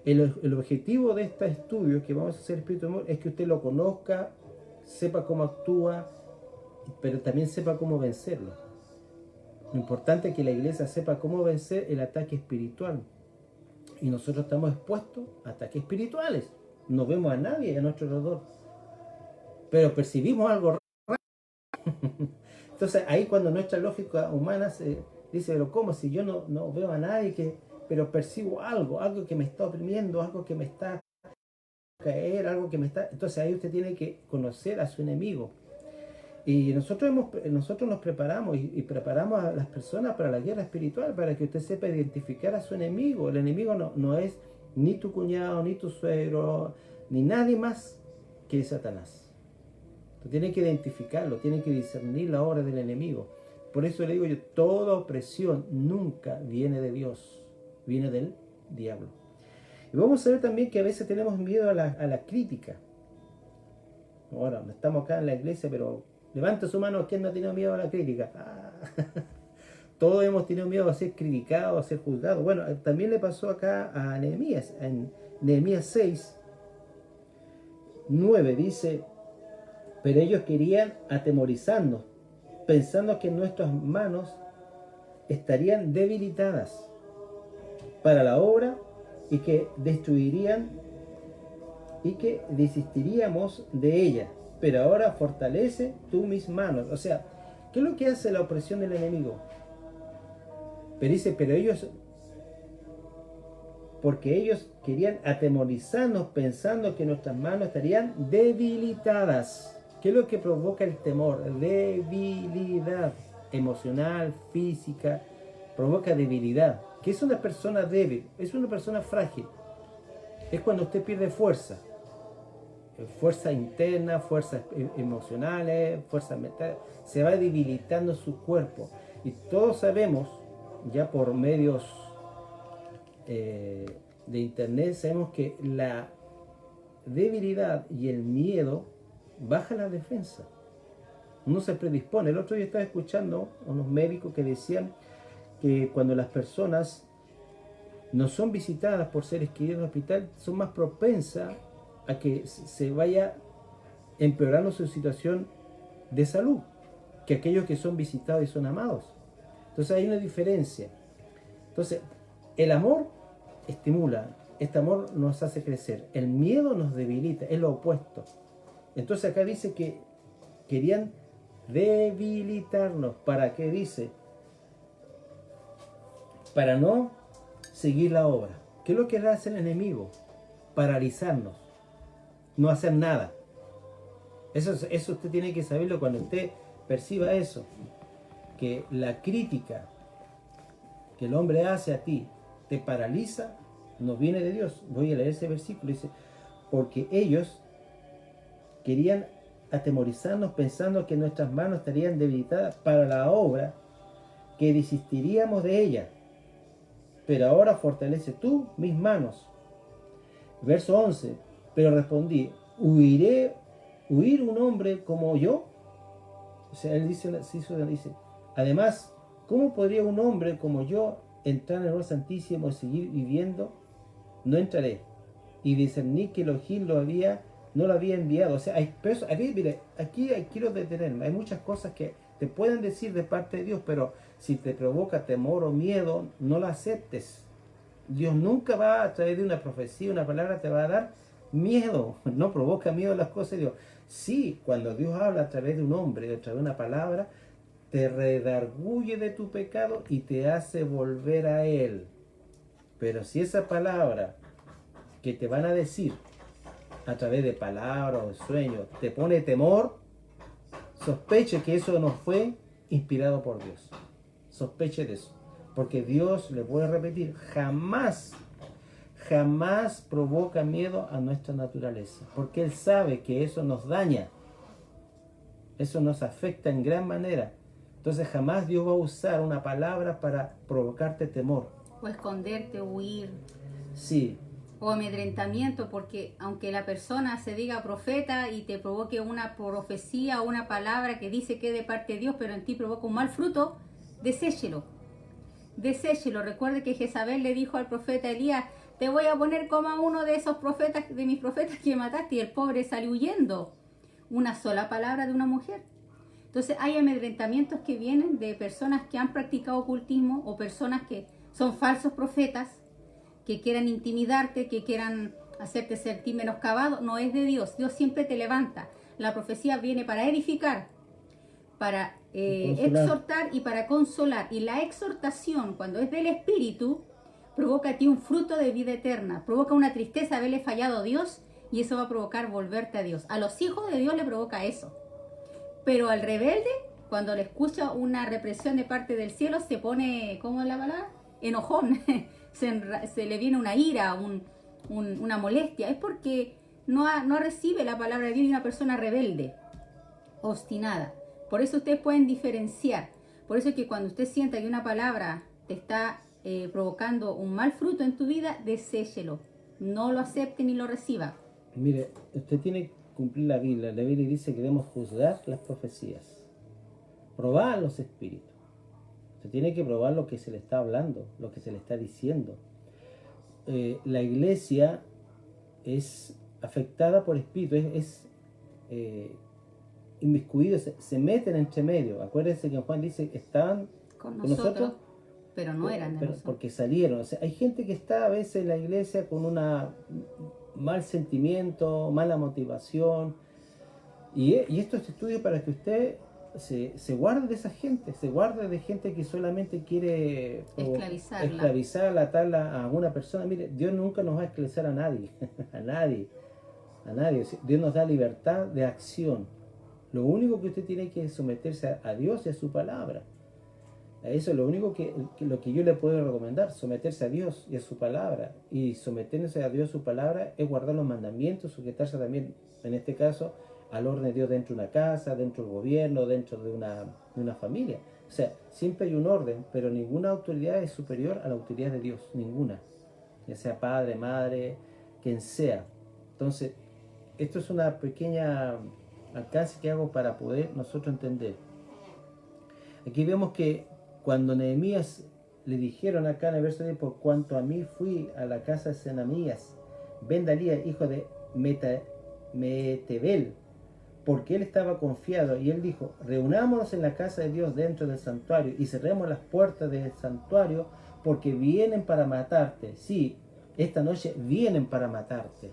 El objetivo de este estudio que vamos a hacer, Espíritu de Amor, es que usted lo conozca, sepa cómo actúa, pero también sepa cómo vencerlo. Lo importante es que la iglesia sepa cómo vencer el ataque espiritual. Y nosotros estamos expuestos a ataques espirituales. No vemos a nadie a nuestro alrededor, pero percibimos algo raro. Entonces ahí cuando nuestra lógica humana se dice, pero ¿cómo? Si yo no veo a nadie, pero percibo algo que me está oprimiendo, algo que me está caer, algo que me está... Entonces ahí usted tiene que conocer a su enemigo. Y nosotros nos preparamos y preparamos a las personas para la guerra espiritual, para que usted sepa identificar a su enemigo. El enemigo no es ni tu cuñado, ni tu suegro, ni nadie más que Satanás. Tú tienes que identificarlo, tienes que discernir la obra del enemigo. Por eso le digo yo, toda opresión nunca viene de Dios, viene del diablo. Y vamos a ver también que a veces tenemos miedo a la crítica. Ahora, no estamos acá en la iglesia, pero levanta su mano, ¿quién no ha tenido miedo a la crítica? Todos hemos tenido miedo a ser criticados, a ser juzgados. Bueno, también le pasó acá a Nehemías. En Nehemías 6, 9 dice, pero ellos querían atemorizarnos, pensando que nuestras manos estarían debilitadas para la obra y que destruirían y que desistiríamos de ella. Pero ahora fortalece tú mis manos. O sea, ¿qué es lo que hace la opresión del enemigo? Pero dice, pero ellos, porque ellos querían atemorizarnos pensando que nuestras manos estarían debilitadas. ¿Qué es lo que provoca el temor? Debilidad emocional, física, provoca debilidad. ¿Qué es una persona débil? Es una persona frágil. Es cuando usted pierde fuerza. Fuerza interna, fuerzas emocionales, fuerza mental. Se va debilitando su cuerpo. Y todos sabemos, ya por medios de internet, sabemos que la debilidad y el miedo baja la defensa. Uno se predispone. El otro día estaba escuchando a unos médicos que decían que cuando las personas no son visitadas por seres queridos en el hospital, son más propensas a que se vaya empeorando su situación de salud que aquellos que son visitados y son amados. Entonces hay una diferencia. Entonces, el amor estimula, este amor nos hace crecer, el miedo nos debilita, es lo opuesto. Entonces acá dice que querían debilitarnos. ¿Para qué dice? Para no seguir la obra. ¿Qué es lo que hace el enemigo? Paralizarnos, no hacer nada. Eso usted tiene que saberlo cuando usted perciba eso, que la crítica que el hombre hace a ti te paraliza, no viene de Dios. Voy a leer ese versículo, dice, porque ellos querían atemorizarnos pensando que nuestras manos estarían debilitadas para la obra, que desistiríamos de ella. Pero ahora fortalece tú mis manos. Verso 11, pero respondí, ¿huir un hombre como yo? O sea, él dice, además, ¿cómo podría un hombre como yo entrar en el lugar santísimo y seguir viviendo? No entraré. Y discerní que Elohim no lo había enviado. O sea, mire, aquí quiero detenerme. Hay muchas cosas que te pueden decir de parte de Dios, pero si te provoca temor o miedo, no la aceptes. Dios nunca va a través de una profecía, una palabra te va a dar miedo. No provoca miedo las cosas de Dios. Sí, cuando Dios habla a través de un hombre, a través de una palabra, te redarguye de tu pecado y te hace volver a Él. Pero si esa palabra que te van a decir a través de palabras o de sueños te pone temor, sospeche que eso no fue inspirado por Dios. Sospeche de eso. Porque Dios, le voy a repetir, jamás provoca miedo a nuestra naturaleza. Porque Él sabe que eso nos daña. Eso nos afecta en gran manera. Entonces jamás Dios va a usar una palabra para provocarte temor. O esconderte, huir. Sí. o amedrentamiento, porque aunque la persona se diga profeta y te provoque una profecía o una palabra que dice que es de parte de Dios, pero en ti provoca un mal fruto, deséchelo. Deséchelo. Recuerde que Jezabel le dijo al profeta Elías, te voy a poner como a uno de esos profetas, de mis profetas que mataste, y el pobre salió huyendo. Una sola palabra de una mujer. Entonces hay amedrentamientos que vienen de personas que han practicado ocultismo o personas que son falsos profetas, que quieran intimidarte, que quieran hacerte sentir menoscabado. No es de Dios. Dios siempre te levanta. La profecía viene para edificar, para exhortar y para consolar. Y la exhortación, cuando es del Espíritu, provoca a ti un fruto de vida eterna. Provoca una tristeza de haberle fallado a Dios y eso va a provocar volverte a Dios. A los hijos de Dios le provoca eso. Pero al rebelde, cuando le escucha una represión de parte del cielo, se pone, ¿cómo es la palabra? Enojón. se le viene una ira, una molestia. Es porque no recibe la palabra de Dios y una persona rebelde, obstinada. Por eso ustedes pueden diferenciar. Por eso es que cuando usted sienta que una palabra te está provocando un mal fruto en tu vida, deséchelo. No lo acepte ni lo reciba. Mire, usted tiene que cumplir la Biblia. La Biblia dice que debemos juzgar las profecías, probar los espíritus. Usted tiene que probar lo que se le está hablando, lo que se le está diciendo. La iglesia es afectada por espíritus, es inmiscuido, se meten entre medio. Acuérdense que Juan dice que estaban con nosotros, pero no eran de nosotros. Porque salieron. O sea, hay gente que está a veces en la iglesia con un mal sentimiento, mala motivación. Y esto es estudio para que usted se guarde de esa gente, se guarde de gente que solamente quiere esclavizar, atarla a una persona. Mire, Dios nunca nos va a esclavizar a nadie, a nadie. Dios nos da libertad de acción. Lo único que usted tiene que someterse a Dios y a su palabra. Eso es lo único lo que yo le puedo recomendar, someterse a Dios y a su palabra. Y someterse a Dios y a su palabra es guardar los mandamientos, sujetarse también, en este caso, al orden de Dios dentro de una casa, dentro del gobierno, dentro de una familia. O sea, siempre hay un orden, pero ninguna autoridad es superior a la autoridad de Dios, ninguna. Ya sea padre, madre, quien sea. Entonces, esto es una pequeña alcance que hago para poder nosotros entender. Aquí vemos que cuando Nehemías le dijeron acá en el verso 10, por cuanto a mí fui a la casa de Senanías, ben Dalías, hijo de Metebel, porque él estaba confiado, y él dijo, reunámonos en la casa de Dios dentro del santuario y cerremos las puertas del santuario porque vienen para matarte. Sí, esta noche vienen para matarte.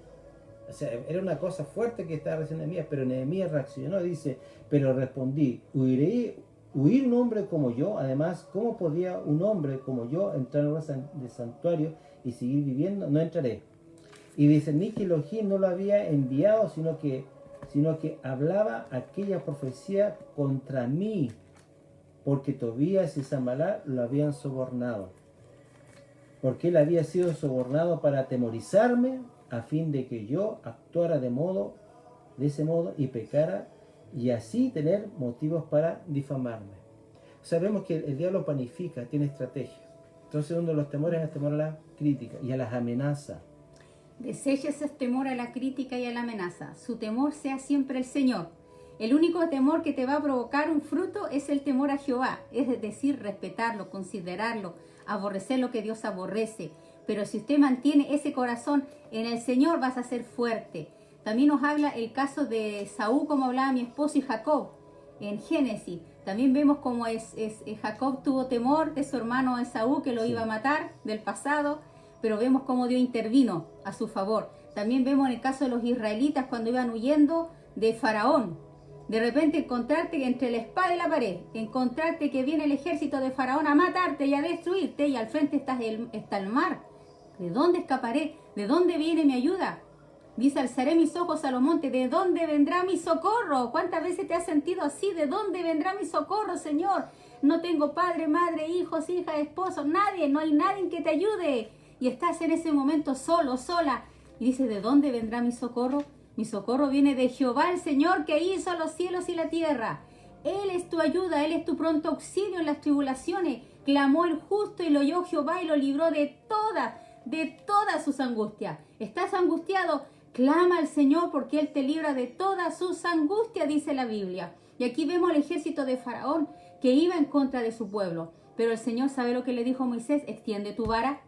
O sea, era una cosa fuerte que estaba diciendo Nehemías, pero Nehemías reaccionó y dice, pero respondí, huir un hombre como yo. Además, ¿cómo podía un hombre como yo entrar en el santuario y seguir viviendo? No entraré. Y dice, ni que Elohim no lo había enviado, sino que hablaba aquella profecía contra mí, porque Tobías y Sanballat lo habían sobornado. Porque él había sido sobornado para atemorizarme, a fin de que yo actuara de ese modo y pecara, y así tener motivos para difamarme. Sabemos que el diablo planifica, tiene estrategia. Entonces uno de los temores es el temor a la crítica y a las amenazas. Deseche ese temor a la crítica y a la amenaza. Su temor sea siempre el Señor. El único temor que te va a provocar un fruto es el temor a Jehová. Es decir, respetarlo, considerarlo, aborrecer lo que Dios aborrece. Pero si usted mantiene ese corazón en el Señor, vas a ser fuerte. También nos habla el caso de Saúl, como hablaba mi esposo, y Jacob en Génesis. También vemos cómo Jacob tuvo temor de su hermano Esaú, que lo iba a matar, del pasado, pero vemos cómo Dios intervino a su favor. También vemos en el caso de los israelitas cuando iban huyendo de Faraón. De repente encontrarte entre la espada y la pared, encontrarte que viene el ejército de Faraón a matarte y a destruirte, y al frente está el mar. ¿De dónde escaparé? ¿De dónde viene mi ayuda? Dice, alzaré mis ojos a los montes, ¿de dónde vendrá mi socorro? ¿Cuántas veces te has sentido así? ¿De dónde vendrá mi socorro, Señor? No tengo padre, madre, hijos, hijas, esposos, nadie, no hay nadie que te ayude. Y estás en ese momento solo, sola. Y dices, ¿de dónde vendrá mi socorro? Mi socorro viene de Jehová, el Señor, que hizo los cielos y la tierra. Él es tu ayuda, Él es tu pronto auxilio en las tribulaciones. Clamó el justo y lo oyó Jehová y lo libró de todas sus angustias. ¿Estás angustiado? Clama al Señor porque Él te libra de todas sus angustias, dice la Biblia. Y aquí vemos el ejército de Faraón que iba en contra de su pueblo. Pero el Señor sabe lo que le dijo a Moisés: extiende tu vara,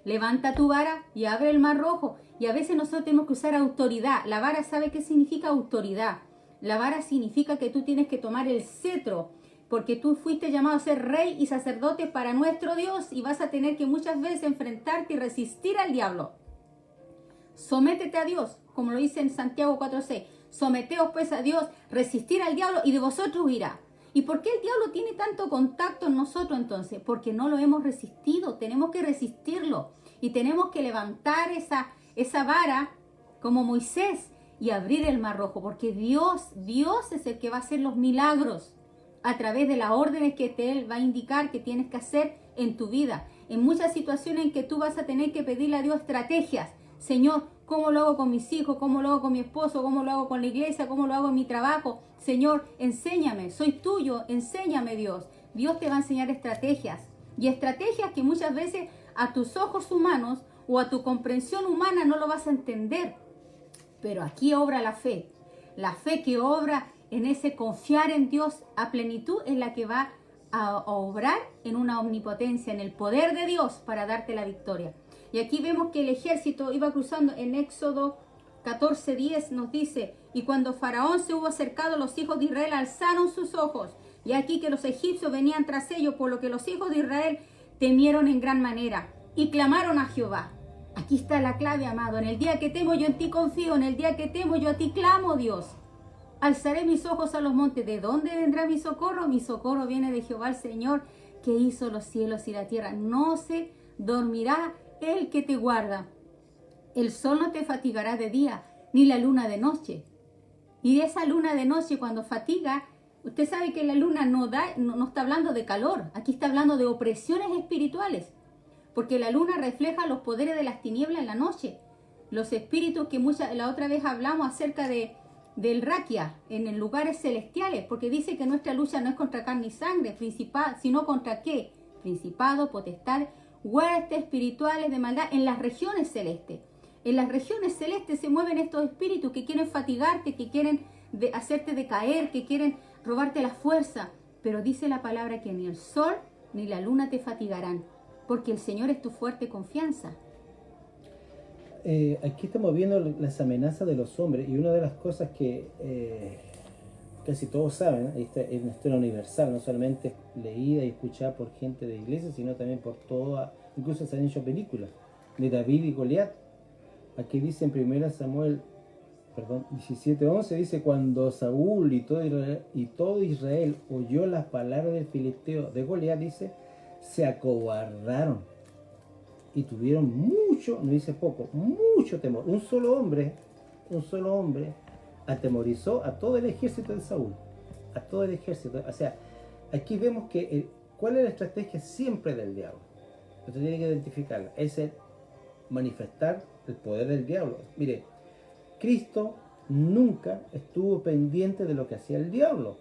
levanta tu vara y abre el mar rojo. Y a veces nosotros tenemos que usar autoridad. La vara, ¿sabe qué significa autoridad? La vara significa que tú tienes que tomar el cetro, porque tú fuiste llamado a ser rey y sacerdote para nuestro Dios, y vas a tener que muchas veces enfrentarte y resistir al diablo. Sométete a Dios, como lo dice en Santiago 4:6. Someteos pues a Dios, resistir al diablo y de vosotros huirá. ¿Y por qué el diablo tiene tanto contacto en nosotros entonces? Porque no lo hemos resistido. Tenemos que resistirlo y tenemos que levantar esa vara como Moisés y abrir el mar rojo, porque Dios es el que va a hacer los milagros a través de las órdenes que Él va a indicar que tienes que hacer en tu vida. En muchas situaciones en que tú vas a tener que pedirle a Dios estrategias. Señor, ¿cómo lo hago con mis hijos? ¿Cómo lo hago con mi esposo? ¿Cómo lo hago con la iglesia? ¿Cómo lo hago en mi trabajo? Señor, enséñame, soy tuyo, enséñame, Dios. Dios te va a enseñar estrategias, y estrategias que muchas veces a tus ojos humanos o a tu comprensión humana no lo vas a entender. Pero aquí obra la fe que obra en ese confiar en Dios a plenitud, es la que va a obrar en una omnipotencia, en el poder de Dios para darte la victoria. Y aquí vemos que el ejército iba cruzando. En Éxodo 14:10 nos dice: y cuando Faraón se hubo acercado, los hijos de Israel alzaron sus ojos, y aquí que los egipcios venían tras ellos, por lo que los hijos de Israel temieron en gran manera y clamaron a Jehová. Aquí está la clave, amado. En el día que temo, yo en ti confío. En el día que temo, yo a ti clamo, Dios. Alzaré mis ojos a los montes. ¿De dónde vendrá mi socorro? Mi socorro viene de Jehová, el Señor, que hizo los cielos y la tierra. No se dormirá el que te guarda. El sol no te fatigará de día, ni la luna de noche. Y de esa luna de noche, cuando fatiga, usted sabe que la luna no está hablando de calor. Aquí está hablando de opresiones espirituales. Porque la luna refleja los poderes de las tinieblas en la noche. Los espíritus que la otra vez hablamos acerca del raquia, en lugares celestiales. Porque dice que nuestra lucha no es contra carne y sangre, sino contra ¿qué? Principado, potestad, huestes espirituales de maldad en las regiones celestes. En las regiones celestes se mueven estos espíritus que quieren fatigarte, que quieren hacerte decaer, que quieren robarte la fuerza. Pero dice la palabra que ni el sol ni la luna te fatigarán, porque el Señor es tu fuerte confianza. Aquí estamos viendo las amenazas de los hombres, y una de las cosas que casi todos saben, esta es una historia universal, no solamente leída y escuchada por gente de iglesia, sino también por incluso se han hecho películas de David y Goliat. Aquí dice en 1 Samuel 17:11, dice: cuando Saúl y todo Israel oyó las palabras del filisteo de Goliat, dice, se acobardaron y tuvieron mucho, no dice poco, mucho temor. Un solo hombre atemorizó a todo el ejército de Saúl, a todo el ejército. O sea, aquí vemos que ¿cuál es la estrategia siempre del diablo? Usted tiene que identificarla. Es el manifestar el poder del diablo. Mire, Cristo nunca estuvo pendiente de lo que hacía el diablo.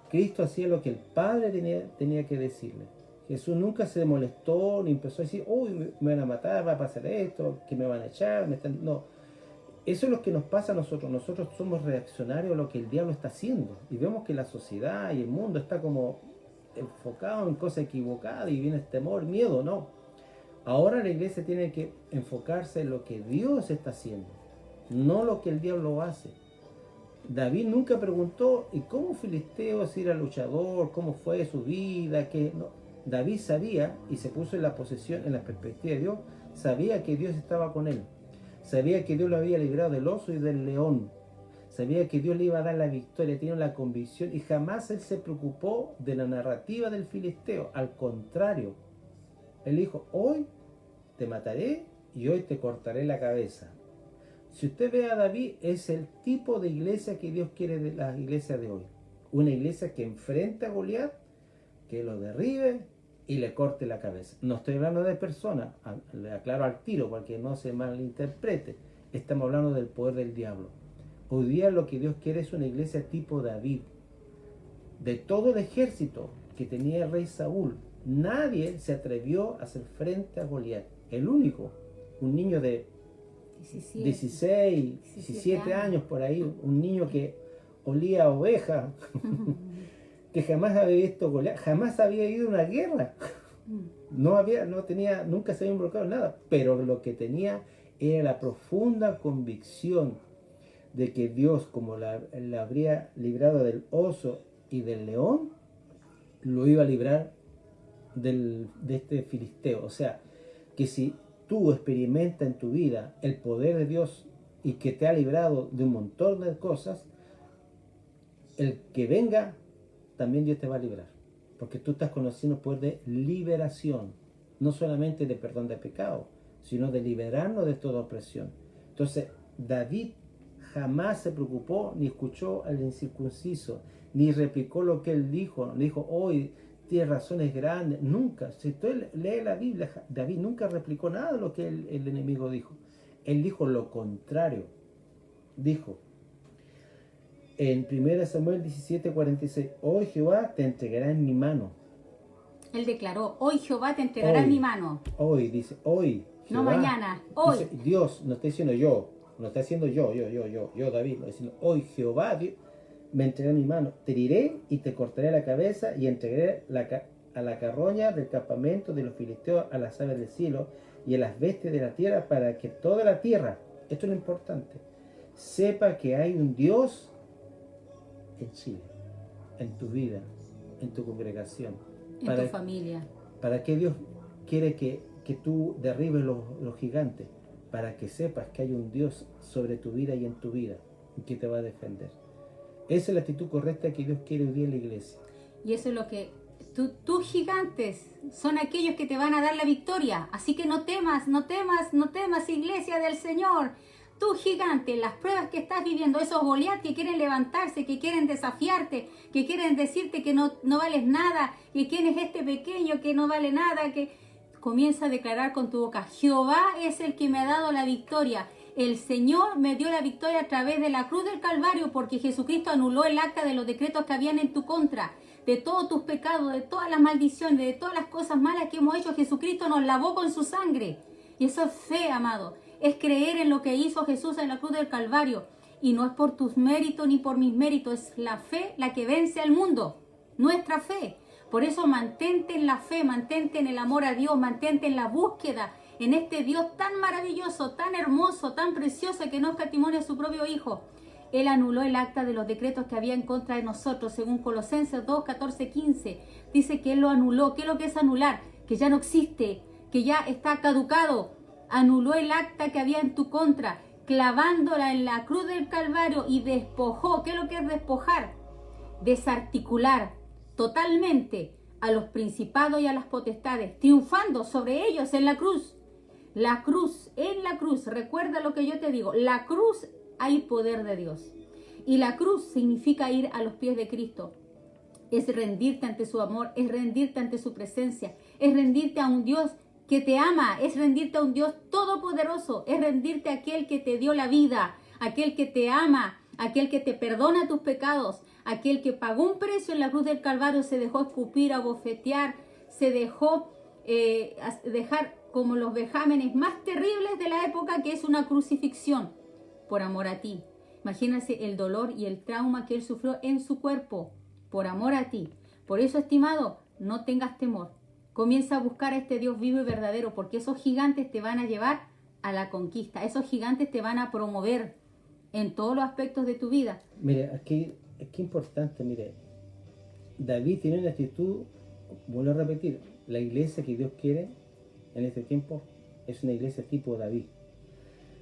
Cristo hacía lo que el Padre tenía que decirle. Jesús nunca se molestó ni empezó a decir: uy, me van a matar, va a pasar esto, que me van a echar. No, eso es lo que nos pasa a nosotros. Nosotros somos reaccionarios a lo que el diablo está haciendo. Y vemos que la sociedad y el mundo está como enfocado en cosas equivocadas y viene el temor, miedo, no. Ahora la iglesia tiene que enfocarse en lo que Dios está haciendo, no lo que el diablo hace. David nunca preguntó: ¿y cómo filisteo era luchador? ¿Cómo fue su vida? ¿Qué? No. David sabía, y se puso en la posición, en la perspectiva de Dios, sabía que Dios estaba con él. Sabía que Dios lo había librado del oso y del león. Sabía que Dios le iba a dar la victoria, tenía la convicción, y jamás él se preocupó de la narrativa del filisteo. Al contrario, él dijo: hoy te mataré y hoy te cortaré la cabeza. Si usted ve a David, es el tipo de iglesia que Dios quiere de la iglesia de hoy. Una iglesia que enfrente a Goliat, que lo derribe y le corte la cabeza. No estoy hablando de personas, le aclaro al tiro para que no se malinterprete. Estamos hablando del poder del diablo. Hoy día lo que Dios quiere es una iglesia tipo David. De todo el ejército que tenía el rey Saúl, nadie se atrevió a hacer frente a Goliat. El único un niño de 16, 17 años por ahí, un niño que olía a oveja, que jamás había visto Goliat, jamás había ido a una guerra, nunca se había involucrado en nada, pero lo que tenía era la profunda convicción de que Dios, como la habría librado del oso y del león, lo iba a librar de este filisteo. O sea, que si tú experimentas en tu vida el poder de Dios y que te ha librado de un montón de cosas, el que venga, también Dios te va a librar. Porque tú estás conociendo el poder de liberación, no solamente de perdón de pecado, sino de liberarnos de toda opresión. Entonces, David jamás se preocupó ni escuchó al incircunciso, ni replicó lo que él dijo. Le dijo, hoy tienes razones grandes. Nunca. Si tú lees la Biblia, David nunca replicó nada de lo que el enemigo dijo. Él dijo lo contrario. Dijo en 1 Samuel 17:46, hoy Jehová te entregará en mi mano. Él declaró, hoy Jehová te entregará en mi mano. Hoy, dice, hoy. Jehová, no mañana, hoy. Dice, Dios, no está diciendo yo, no está diciendo yo, David, no está diciendo, hoy Jehová Dios, me entregará en mi mano. Te heriré y te cortaré la cabeza y entregaré a la carroña del campamento de los filisteos, a las aves del cielo y a las bestias de la tierra, para que toda la tierra, esto es lo importante, sepa que hay un Dios en Chile, en tu vida, en tu congregación, en tu familia. ¿Para qué Dios quiere que tú derribes los gigantes? Para que sepas que hay un Dios sobre tu vida y en tu vida, y que te va a defender. Esa es la actitud correcta que Dios quiere hoy día en la iglesia. Y eso es lo que tus gigantes son aquellos que te van a dar la victoria. Así que no temas, iglesia del Señor. Tu gigante, las pruebas que estás viviendo, esos Goliat que quieren levantarse, que quieren desafiarte, que quieren decirte que no vales nada, que quién es este pequeño que no vale nada, que comienza a declarar con tu boca, Jehová es el que me ha dado la victoria. El Señor me dio la victoria a través de la cruz del Calvario, porque Jesucristo anuló el acta de los decretos que habían en tu contra, de todos tus pecados, de todas las maldiciones, de todas las cosas malas que hemos hecho. Jesucristo nos lavó con su sangre. Y eso es fe, amado. Es creer en lo que hizo Jesús en la cruz del Calvario. Y no es por tus méritos ni por mis méritos, es la fe la que vence al mundo. Nuestra fe. Por eso mantente en la fe, mantente en el amor a Dios, mantente en la búsqueda, en este Dios tan maravilloso, tan hermoso, tan precioso, que no escatimó a su propio Hijo. Él anuló el acta de los decretos que había en contra de nosotros, según Colosenses 2, 14, 15. Dice que Él lo anuló. ¿Qué es lo que es anular? Que ya no existe, que ya está caducado. Anuló el acta que había en tu contra, clavándola en la cruz del Calvario, y despojó. ¿Qué es lo que es despojar? Desarticular totalmente a los principados y a las potestades, triunfando sobre ellos en la cruz. La cruz, en la cruz, recuerda lo que yo te digo, la cruz hay poder de Dios. Y la cruz significa ir a los pies de Cristo. Es rendirte ante su amor, es rendirte ante su presencia, es rendirte a un Dios que te ama, es rendirte a un Dios todopoderoso, es rendirte a aquel que te dio la vida, aquel que te ama, aquel que te perdona tus pecados, aquel que pagó un precio en la cruz del Calvario, se dejó escupir, abofetear, se dejó dejar como los vejámenes más terribles de la época, que es una crucifixión, por amor a ti. Imagínense el dolor y el trauma que Él sufrió en su cuerpo, por amor a ti. Por eso, estimado, no tengas temor. Comienza a buscar a este Dios vivo y verdadero, porque esos gigantes te van a llevar a la conquista. Esos gigantes te van a promover en todos los aspectos de tu vida. Mire, aquí es que importante, mire, David tiene una actitud, vuelvo a repetir, la iglesia que Dios quiere en este tiempo es una iglesia tipo David.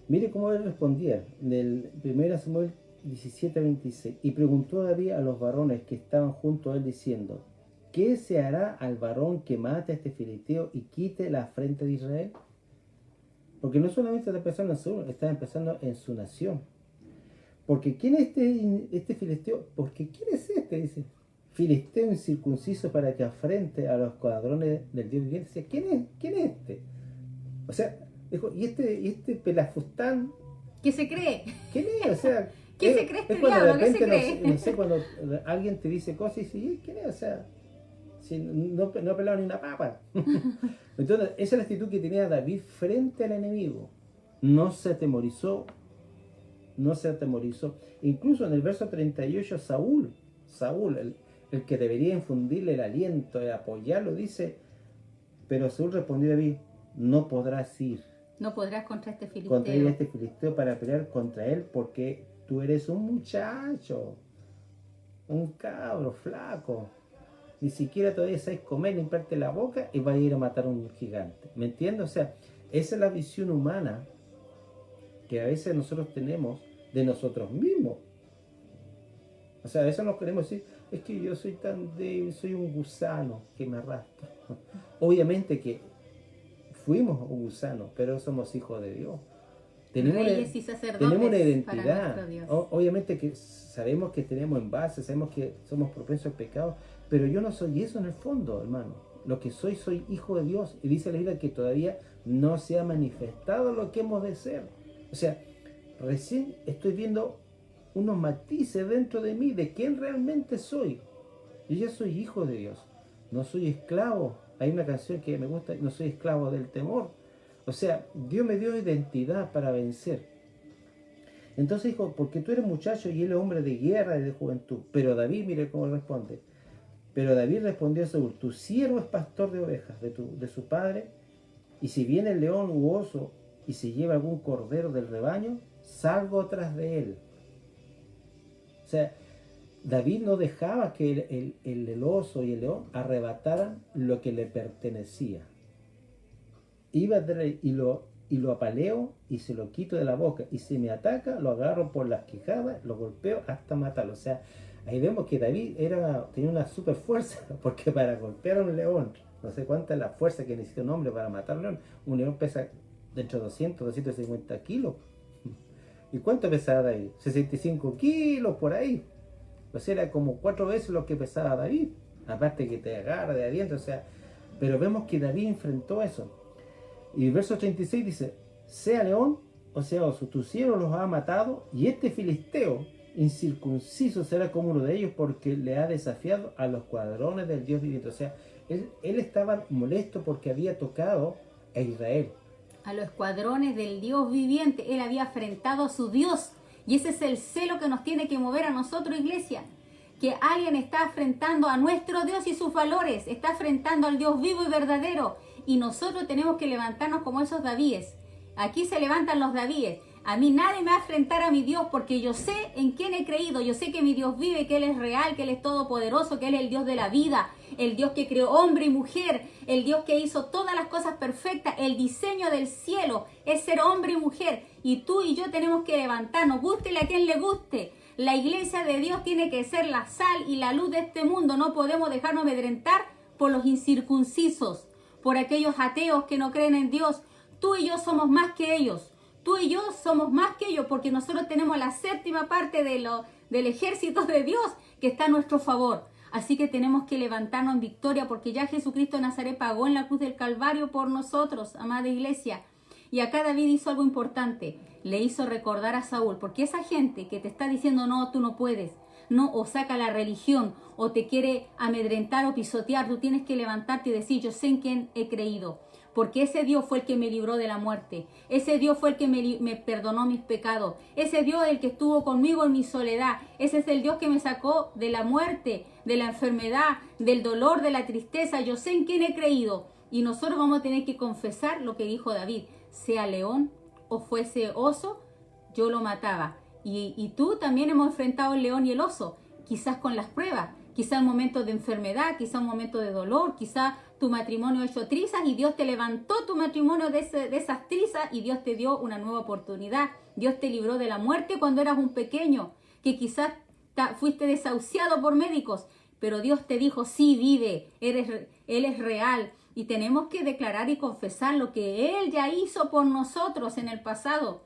Mire cómo él respondía, del 1 Samuel 17:26, y preguntó a David a los varones que estaban junto a él diciendo, ¿qué se hará al varón que mate a este filisteo y quite la afrenta de Israel? Porque no solamente está empezando en Saúl, está empezando en su nación. Porque ¿quién es este filisteo? Porque ¿quién es este? Dice, filisteo incircunciso para que afrente a los escuadrones del Dios viviente. Dice, ¿quién es este? O sea, dijo, ¿y este pelafustán? ¿Qué se cree? ¿Quién es? O sea, ¿qué se cree este cuando diablo? de repente, ¿Qué se cree? no sé, cuando alguien te dice cosas y dice, ¿quién es? O sea, Si no ha pelado ni una papa. Entonces, esa es la actitud que tenía David frente al enemigo. No se atemorizó, no se atemorizó. Incluso en el verso 38, Saúl, el que debería infundirle el aliento, el apoyarlo, dice, pero Saúl respondió a David, no podrás ir. No podrás contra este filisteo. Contra este filisteo para pelear contra él porque tú eres un muchacho, un cabro flaco. Ni siquiera todavía sabes comer, limpiarte la boca y vas a ir a matar a un gigante. ¿Me entiendes? O sea, esa es la visión humana que a veces nosotros tenemos de nosotros mismos. O sea, a veces nos queremos decir, es que yo soy tan débil, soy un gusano que me arrastra. Obviamente que fuimos un gusano, pero somos hijos de Dios. Reyes y sacerdotes tenemos una para identidad. nuestro Dios. Obviamente que sabemos que tenemos envases, sabemos que somos propensos al pecado, pero yo no soy eso en el fondo, hermano. Lo que soy hijo de Dios. Y dice la Biblia que todavía no se ha manifestado lo que hemos de ser. O sea, recién estoy viendo unos matices dentro de mí de quién realmente soy. Yo ya soy hijo de Dios. No soy esclavo. Hay una canción que me gusta, no soy esclavo del temor. O sea, Dios me dio identidad para vencer. Entonces dijo, porque tú eres muchacho y él es hombre de guerra y de juventud. Pero David, mire cómo responde. Pero David respondió a Saúl, tu siervo es pastor de ovejas de su padre, y si viene el león u oso y se lleva algún cordero del rebaño, salgo tras de él. O sea, David no dejaba que el oso y el león arrebataran lo que le pertenecía. Iba y lo apaleo y se lo quito de la boca. Y si me ataca, lo agarro por las quijadas, lo golpeo hasta matarlo. O sea, ahí vemos que David tenía una super fuerza, porque para golpear a un león, no sé cuánta es la fuerza que necesita un hombre para matar a un león pesa dentro de 250 kilos. ¿Y cuánto pesaba David? 65 kilos por ahí. O sea, era como 4 veces lo que pesaba David. Aparte que te agarra de adentro, o sea. Pero vemos que David enfrentó eso. Y el verso 36 dice, sea león o sea oso, tu siervo los ha matado, y este filisteo incircunciso será como uno de ellos, porque le ha desafiado a los escuadrones del Dios viviente. O sea, él estaba molesto porque había tocado a Israel. A los escuadrones del Dios viviente, él había afrentado a su Dios. Y ese es el celo que nos tiene que mover a nosotros, iglesia. Que alguien está afrentando a nuestro Dios y sus valores, está afrentando al Dios vivo y verdadero. Y nosotros tenemos que levantarnos como esos Davíes. Aquí se levantan los Davíes. A mí nadie me va a enfrentar a mi Dios, porque yo sé en quién he creído. Yo sé que mi Dios vive, que Él es real, que Él es todopoderoso, que Él es el Dios de la vida, el Dios que creó hombre y mujer, el Dios que hizo todas las cosas perfectas. El diseño del cielo es ser hombre y mujer. Y tú y yo tenemos que levantarnos, gústele a quien le guste. La iglesia de Dios tiene que ser la sal y la luz de este mundo. No podemos dejarnos amedrentar por los incircuncisos, por aquellos ateos que no creen en Dios. Tú y yo somos más que ellos. Tú y yo somos más que ellos, porque nosotros tenemos la séptima parte del ejército de Dios que está a nuestro favor. Así que tenemos que levantarnos en victoria, porque ya Jesucristo de Nazaret pagó en la cruz del Calvario por nosotros, amada iglesia. Y acá David hizo algo importante. Le hizo recordar a Saúl, porque esa gente que te está diciendo, no, tú no puedes, no, o saca la religión, o te quiere amedrentar o pisotear, tú tienes que levantarte y decir, yo sé en quién he creído. Porque ese Dios fue el que me libró de la muerte. Ese Dios fue el que me perdonó mis pecados. Ese Dios es el que estuvo conmigo en mi soledad. Ese es el Dios que me sacó de la muerte, de la enfermedad, del dolor, de la tristeza. Yo sé en quién he creído. Y nosotros vamos a tener que confesar lo que dijo David. Sea león o fuese oso, yo lo mataba. Y tú también hemos enfrentado el león y el oso. Quizás con las pruebas. Quizás un momento de enfermedad, quizás un momento de dolor, quizás tu matrimonio hecho trizas y Dios te levantó tu matrimonio de esas trizas y Dios te dio una nueva oportunidad. Dios te libró de la muerte cuando eras un pequeño, que quizás fuiste desahuciado por médicos, pero Dios te dijo, sí, vive, Él es real. Y tenemos que declarar y confesar lo que Él ya hizo por nosotros en el pasado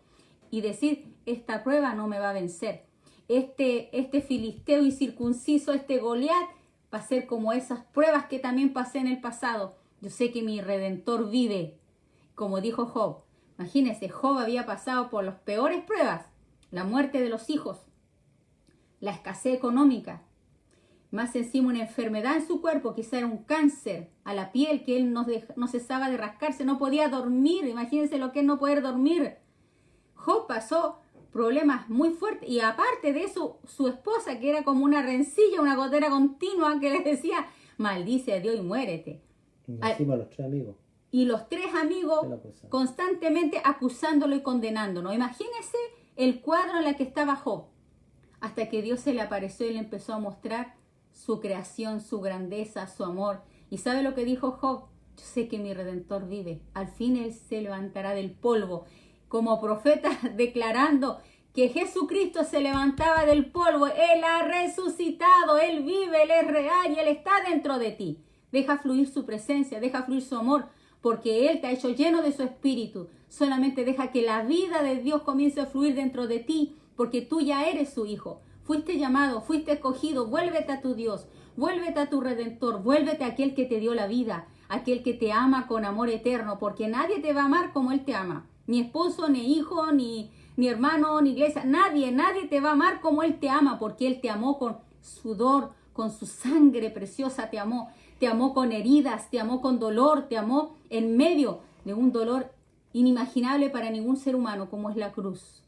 y decir, esta prueba no me va a vencer. Este filisteo incircunciso, este Goliat, va a ser como esas pruebas que también pasé en el pasado. Yo sé que mi Redentor vive, como dijo Job. Imagínense, Job había pasado por las peores pruebas, la muerte de los hijos, la escasez económica, más encima una enfermedad en su cuerpo, quizá era un cáncer a la piel, que él no cesaba de rascarse, no podía dormir, imagínense lo que es no poder dormir. Job pasó problemas muy fuertes y aparte de eso, su esposa, que era como una rencilla, una gotera continua, que le decía, maldice a Dios y muérete. Y encima los 3 amigos. Y los 3 amigos constantemente acusándolo y condenándolo. Imagínense el cuadro en el que estaba Job, hasta que Dios se le apareció y le empezó a mostrar su creación, su grandeza, su amor. ¿Y sabe lo que dijo Job? Yo sé que mi Redentor vive. Al fin Él se levantará del polvo. Como profeta declarando que Jesucristo se levantaba del polvo. Él ha resucitado, Él vive, Él es real y Él está dentro de ti. Deja fluir su presencia, deja fluir su amor, porque Él te ha hecho lleno de su espíritu. Solamente deja que la vida de Dios comience a fluir dentro de ti, porque tú ya eres su hijo. Fuiste llamado, fuiste escogido. Vuélvete a tu Dios, vuélvete a tu Redentor, vuélvete a aquel que te dio la vida, aquel que te ama con amor eterno, porque nadie te va a amar como Él te ama. Ni esposo, ni hijo, ni hermano, ni iglesia. Nadie te va a amar como Él te ama, porque Él te amó con sudor, con su sangre preciosa te amó. Te amó con heridas, te amó con dolor, te amó en medio de un dolor inimaginable para ningún ser humano como es la cruz.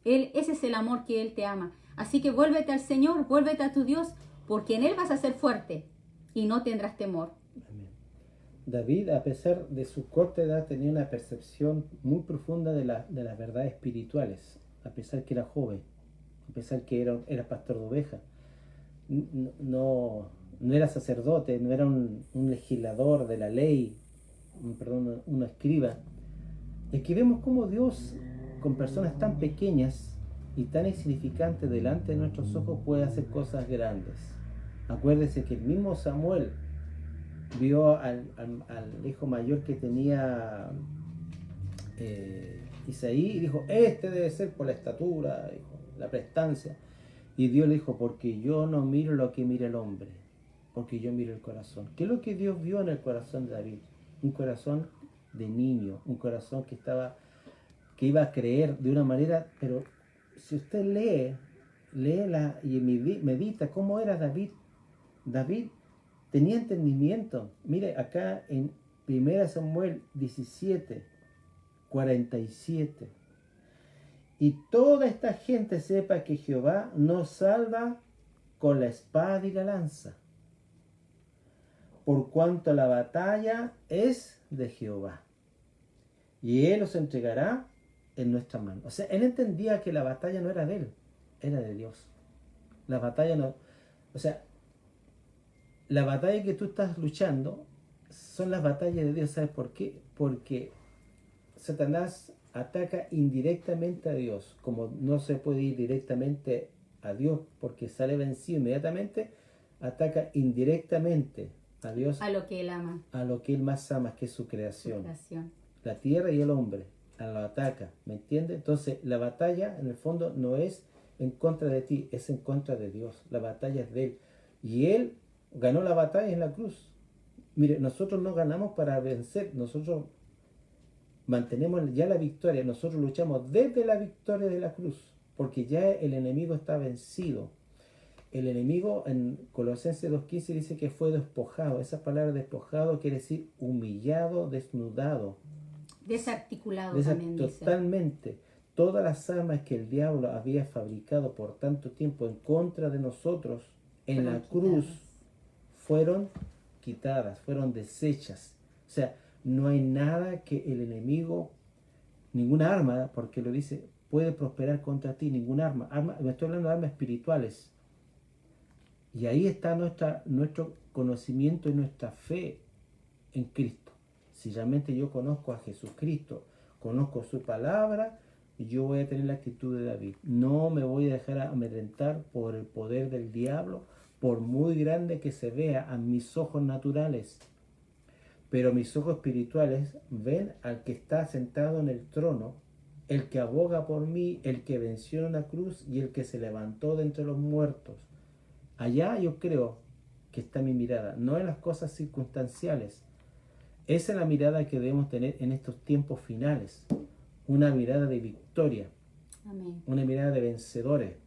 Ese es el amor que Él te ama. Así que vuélvete al Señor, vuélvete a tu Dios, porque en Él vas a ser fuerte y no tendrás temor. Amén. David, a pesar de su corta edad, tenía una percepción muy profunda de las verdades espirituales, a pesar que era joven, a pesar que era pastor de ovejas. No era sacerdote, no era un legislador de la ley, un escriba. Es que vemos cómo Dios, con personas tan pequeñas y tan insignificantes delante de nuestros ojos, puede hacer cosas grandes. Acuérdese que el mismo Samuel vio al hijo mayor que tenía Isaí y dijo, este debe ser por la estatura, la prestancia. Y Dios le dijo, porque yo no miro lo que mira el hombre, porque yo miro el corazón. ¿Qué es lo que Dios vio en el corazón de David? Un corazón de niño, un corazón que iba a creer de una manera, pero si usted léela y medita cómo era David. David tenía entendimiento. Mire, acá en 1 Samuel 17, 47. Y toda esta gente sepa que Jehová nos salva con la espada y la lanza, por cuanto la batalla es de Jehová, y Él os entregará en nuestra mano. O sea, él entendía que la batalla no era de él, era de Dios. La batalla no... O sea, la batalla que tú estás luchando son las batallas de Dios. ¿Sabes por qué? Porque Satanás ataca indirectamente a Dios. Como no se puede ir directamente a Dios porque sale vencido inmediatamente, ataca indirectamente a Dios, a lo que Él ama, a lo que Él más ama, que es su creación. La tierra y el hombre, lo ataca, ¿me entiendes? Entonces la batalla en el fondo no es en contra de ti, es en contra de Dios. La batalla es de Él, y Él ganó la batalla en la cruz. Mire, nosotros no ganamos para vencer, nosotros mantenemos ya la victoria, nosotros luchamos desde la victoria de la cruz, porque ya el enemigo está vencido. El enemigo en Colosenses 2.15 dice que fue despojado. Esa palabra despojado quiere decir humillado, desnudado. Desarticulado también totalmente. Dice. Todas las armas que el diablo había fabricado por tanto tiempo en contra de nosotros en la cruz fueron quitadas, fueron deshechas. O sea, no hay nada que el enemigo, ninguna arma, porque lo dice, puede prosperar contra ti, ninguna arma. Me estoy hablando de armas espirituales. Y ahí está nuestro conocimiento y nuestra fe en Cristo. Si realmente yo conozco a Jesucristo, conozco su palabra, yo voy a tener la actitud de David. No me voy a dejar amedrentar por el poder del diablo, por muy grande que se vea a mis ojos naturales. Pero mis ojos espirituales ven al que está sentado en el trono, el que aboga por mí, el que venció en la cruz y el que se levantó de entre los muertos. Allá yo creo que está mi mirada, no en las cosas circunstanciales. Esa es la mirada que debemos tener en estos tiempos finales. Una mirada de victoria. Amén. Una mirada de vencedores.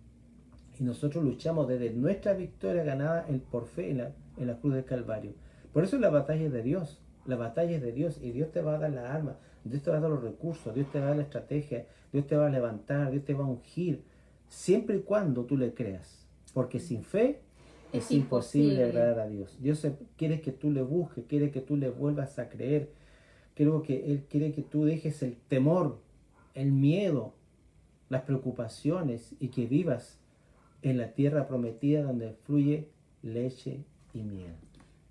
Y nosotros luchamos desde nuestra victoria ganada por fe en la cruz del Calvario. Por eso la batalla es de Dios. La batalla es de Dios y Dios te va a dar las armas, Dios te va a dar los recursos, Dios te va a dar la estrategia, Dios te va a levantar, Dios te va a ungir, siempre y cuando tú le creas. Porque sin fe es imposible agradar a Dios. Dios quiere que tú le busques, quiere que tú le vuelvas a creer. Creo que Él quiere que tú dejes el temor, el miedo, las preocupaciones y que vivas en la tierra prometida donde fluye leche y miel.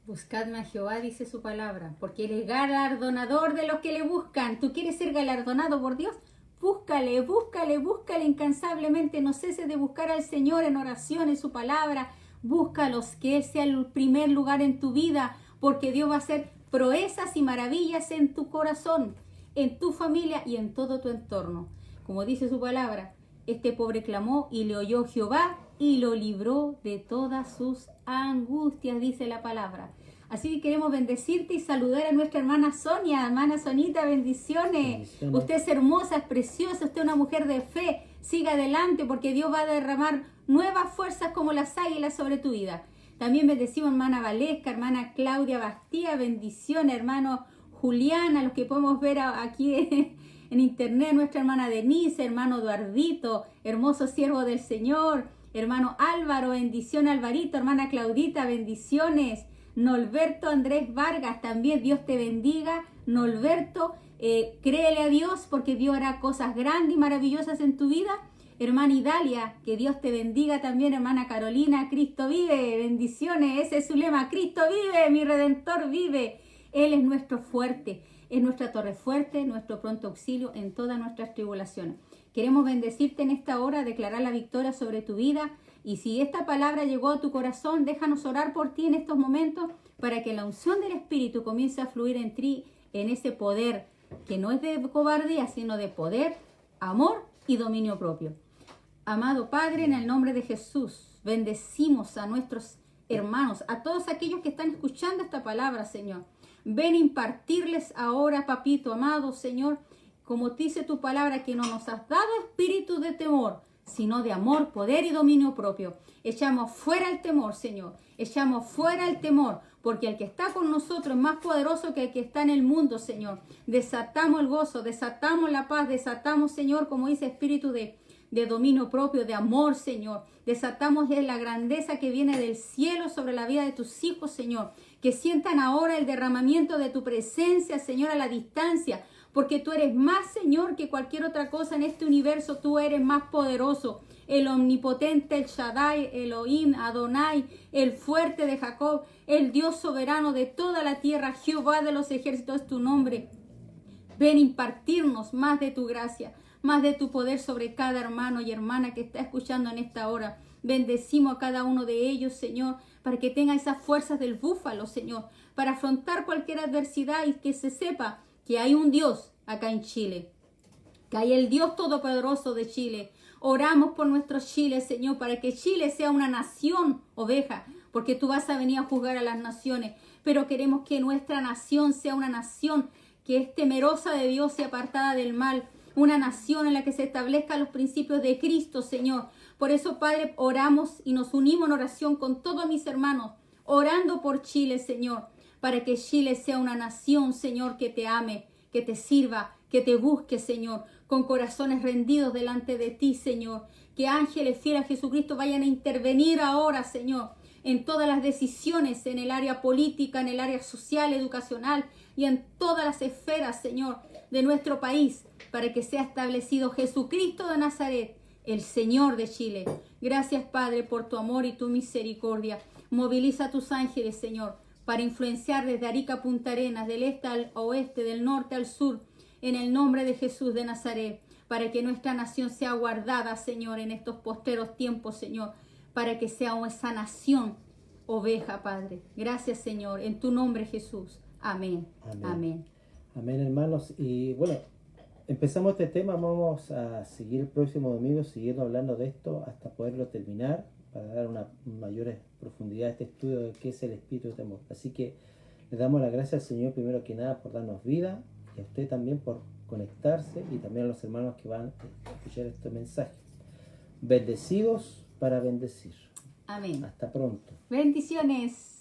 Buscadme a Jehová, dice su palabra, porque Él es galardonador de los que le buscan. ¿Tú quieres ser galardonado por Dios? Búscale, búscale, búscale incansablemente. No ceses de buscar al Señor en oración, en su palabra. Búscalos, que Él sea el primer lugar en tu vida, porque Dios va a hacer proezas y maravillas en tu corazón, en tu familia y en todo tu entorno. Como dice su palabra, este pobre clamó y le oyó Jehová y lo libró de todas sus angustias, dice la palabra. Así que queremos bendecirte y saludar a nuestra hermana Sonia. Hermana Sonita, bendiciones. Usted es hermosa, es preciosa, usted es una mujer de fe. Siga adelante porque Dios va a derramar nuevas fuerzas como las águilas sobre tu vida. También bendecimos hermana Valesca, hermana Claudia Bastía, bendiciones, hermano Julián, a los que podemos ver aquí en internet, nuestra hermana Denise, hermano Eduardito, hermoso siervo del Señor, hermano Álvaro, bendición Alvarito, hermana Claudita, bendiciones, Norberto Andrés Vargas, también Dios te bendiga, Norberto, créele a Dios porque Dios hará cosas grandes y maravillosas en tu vida. Hermana Idalia, que Dios te bendiga también, hermana Carolina, Cristo vive, bendiciones, ese es su lema, Cristo vive, mi Redentor vive, Él es nuestro fuerte, es nuestra torre fuerte, nuestro pronto auxilio en todas nuestras tribulaciones. Queremos bendecirte en esta hora, declarar la victoria sobre tu vida, y si esta palabra llegó a tu corazón, déjanos orar por ti en estos momentos, para que la unción del Espíritu comience a fluir en ti, en ese poder, que no es de cobardía, sino de poder, amor y dominio propio. Amado Padre, en el nombre de Jesús, bendecimos a nuestros hermanos, a todos aquellos que están escuchando esta palabra, Señor. Ven a impartirles ahora, papito amado, Señor, como dice tu palabra, que no nos has dado espíritu de temor, sino de amor, poder y dominio propio. Echamos fuera el temor, Señor. Echamos fuera el temor, porque el que está con nosotros es más poderoso que el que está en el mundo, Señor. Desatamos el gozo, desatamos la paz, desatamos, Señor, como dice, espíritu de dominio propio, de amor, Señor. Desatamos la grandeza que viene del cielo sobre la vida de tus hijos, Señor. Que sientan ahora el derramamiento de tu presencia, Señor, a la distancia. Porque tú eres más, Señor, que cualquier otra cosa en este universo. Tú eres más poderoso. El omnipotente, el Shaddai, Elohim, Adonai, el fuerte de Jacob, el Dios soberano de toda la tierra, Jehová de los ejércitos es tu nombre. Ven a impartirnos más de tu gracia, más de tu poder sobre cada hermano y hermana que está escuchando en esta hora. Bendecimos a cada uno de ellos, Señor, para que tenga esas fuerzas del búfalo, Señor, para afrontar cualquier adversidad y que se sepa que hay un Dios acá en Chile, que hay el Dios todopoderoso de Chile. Oramos por nuestro Chile, Señor, para que Chile sea una nación oveja, porque tú vas a venir a juzgar a las naciones, pero queremos que nuestra nación sea una nación que es temerosa de Dios y apartada del mal, una nación en la que se establezcan los principios de Cristo, Señor. Por eso, Padre, oramos y nos unimos en oración con todos mis hermanos, orando por Chile, Señor, para que Chile sea una nación, Señor, que te ame, que te sirva, que te busque, Señor, con corazones rendidos delante de ti, Señor. Que ángeles fieles a Jesucristo vayan a intervenir ahora, Señor, en todas las decisiones, en el área política, en el área social, educacional y en todas las esferas, Señor, de nuestro país, para que sea establecido Jesucristo de Nazaret, el Señor de Chile. Gracias, Padre, por tu amor y tu misericordia. Moviliza a tus ángeles, Señor, para influenciar desde Arica a Punta Arenas, del este al oeste, del norte al sur, en el nombre de Jesús de Nazaret, para que nuestra nación sea guardada, Señor, en estos posteros tiempos, Señor, para que sea esa nación oveja, Padre. Gracias, Señor, en tu nombre, Jesús. Amén. Amén. Amén. Amén, hermanos. Y bueno, empezamos este tema, vamos a seguir el próximo domingo, siguiendo hablando de esto hasta poderlo terminar, para dar una mayor profundidad a este estudio de qué es el espíritu de temor. Así que le damos las gracias al Señor primero que nada por darnos vida, y a usted también por conectarse, y también a los hermanos que van a escuchar este mensaje. Bendecidos, para bendecir. Amén. Hasta pronto. Bendiciones.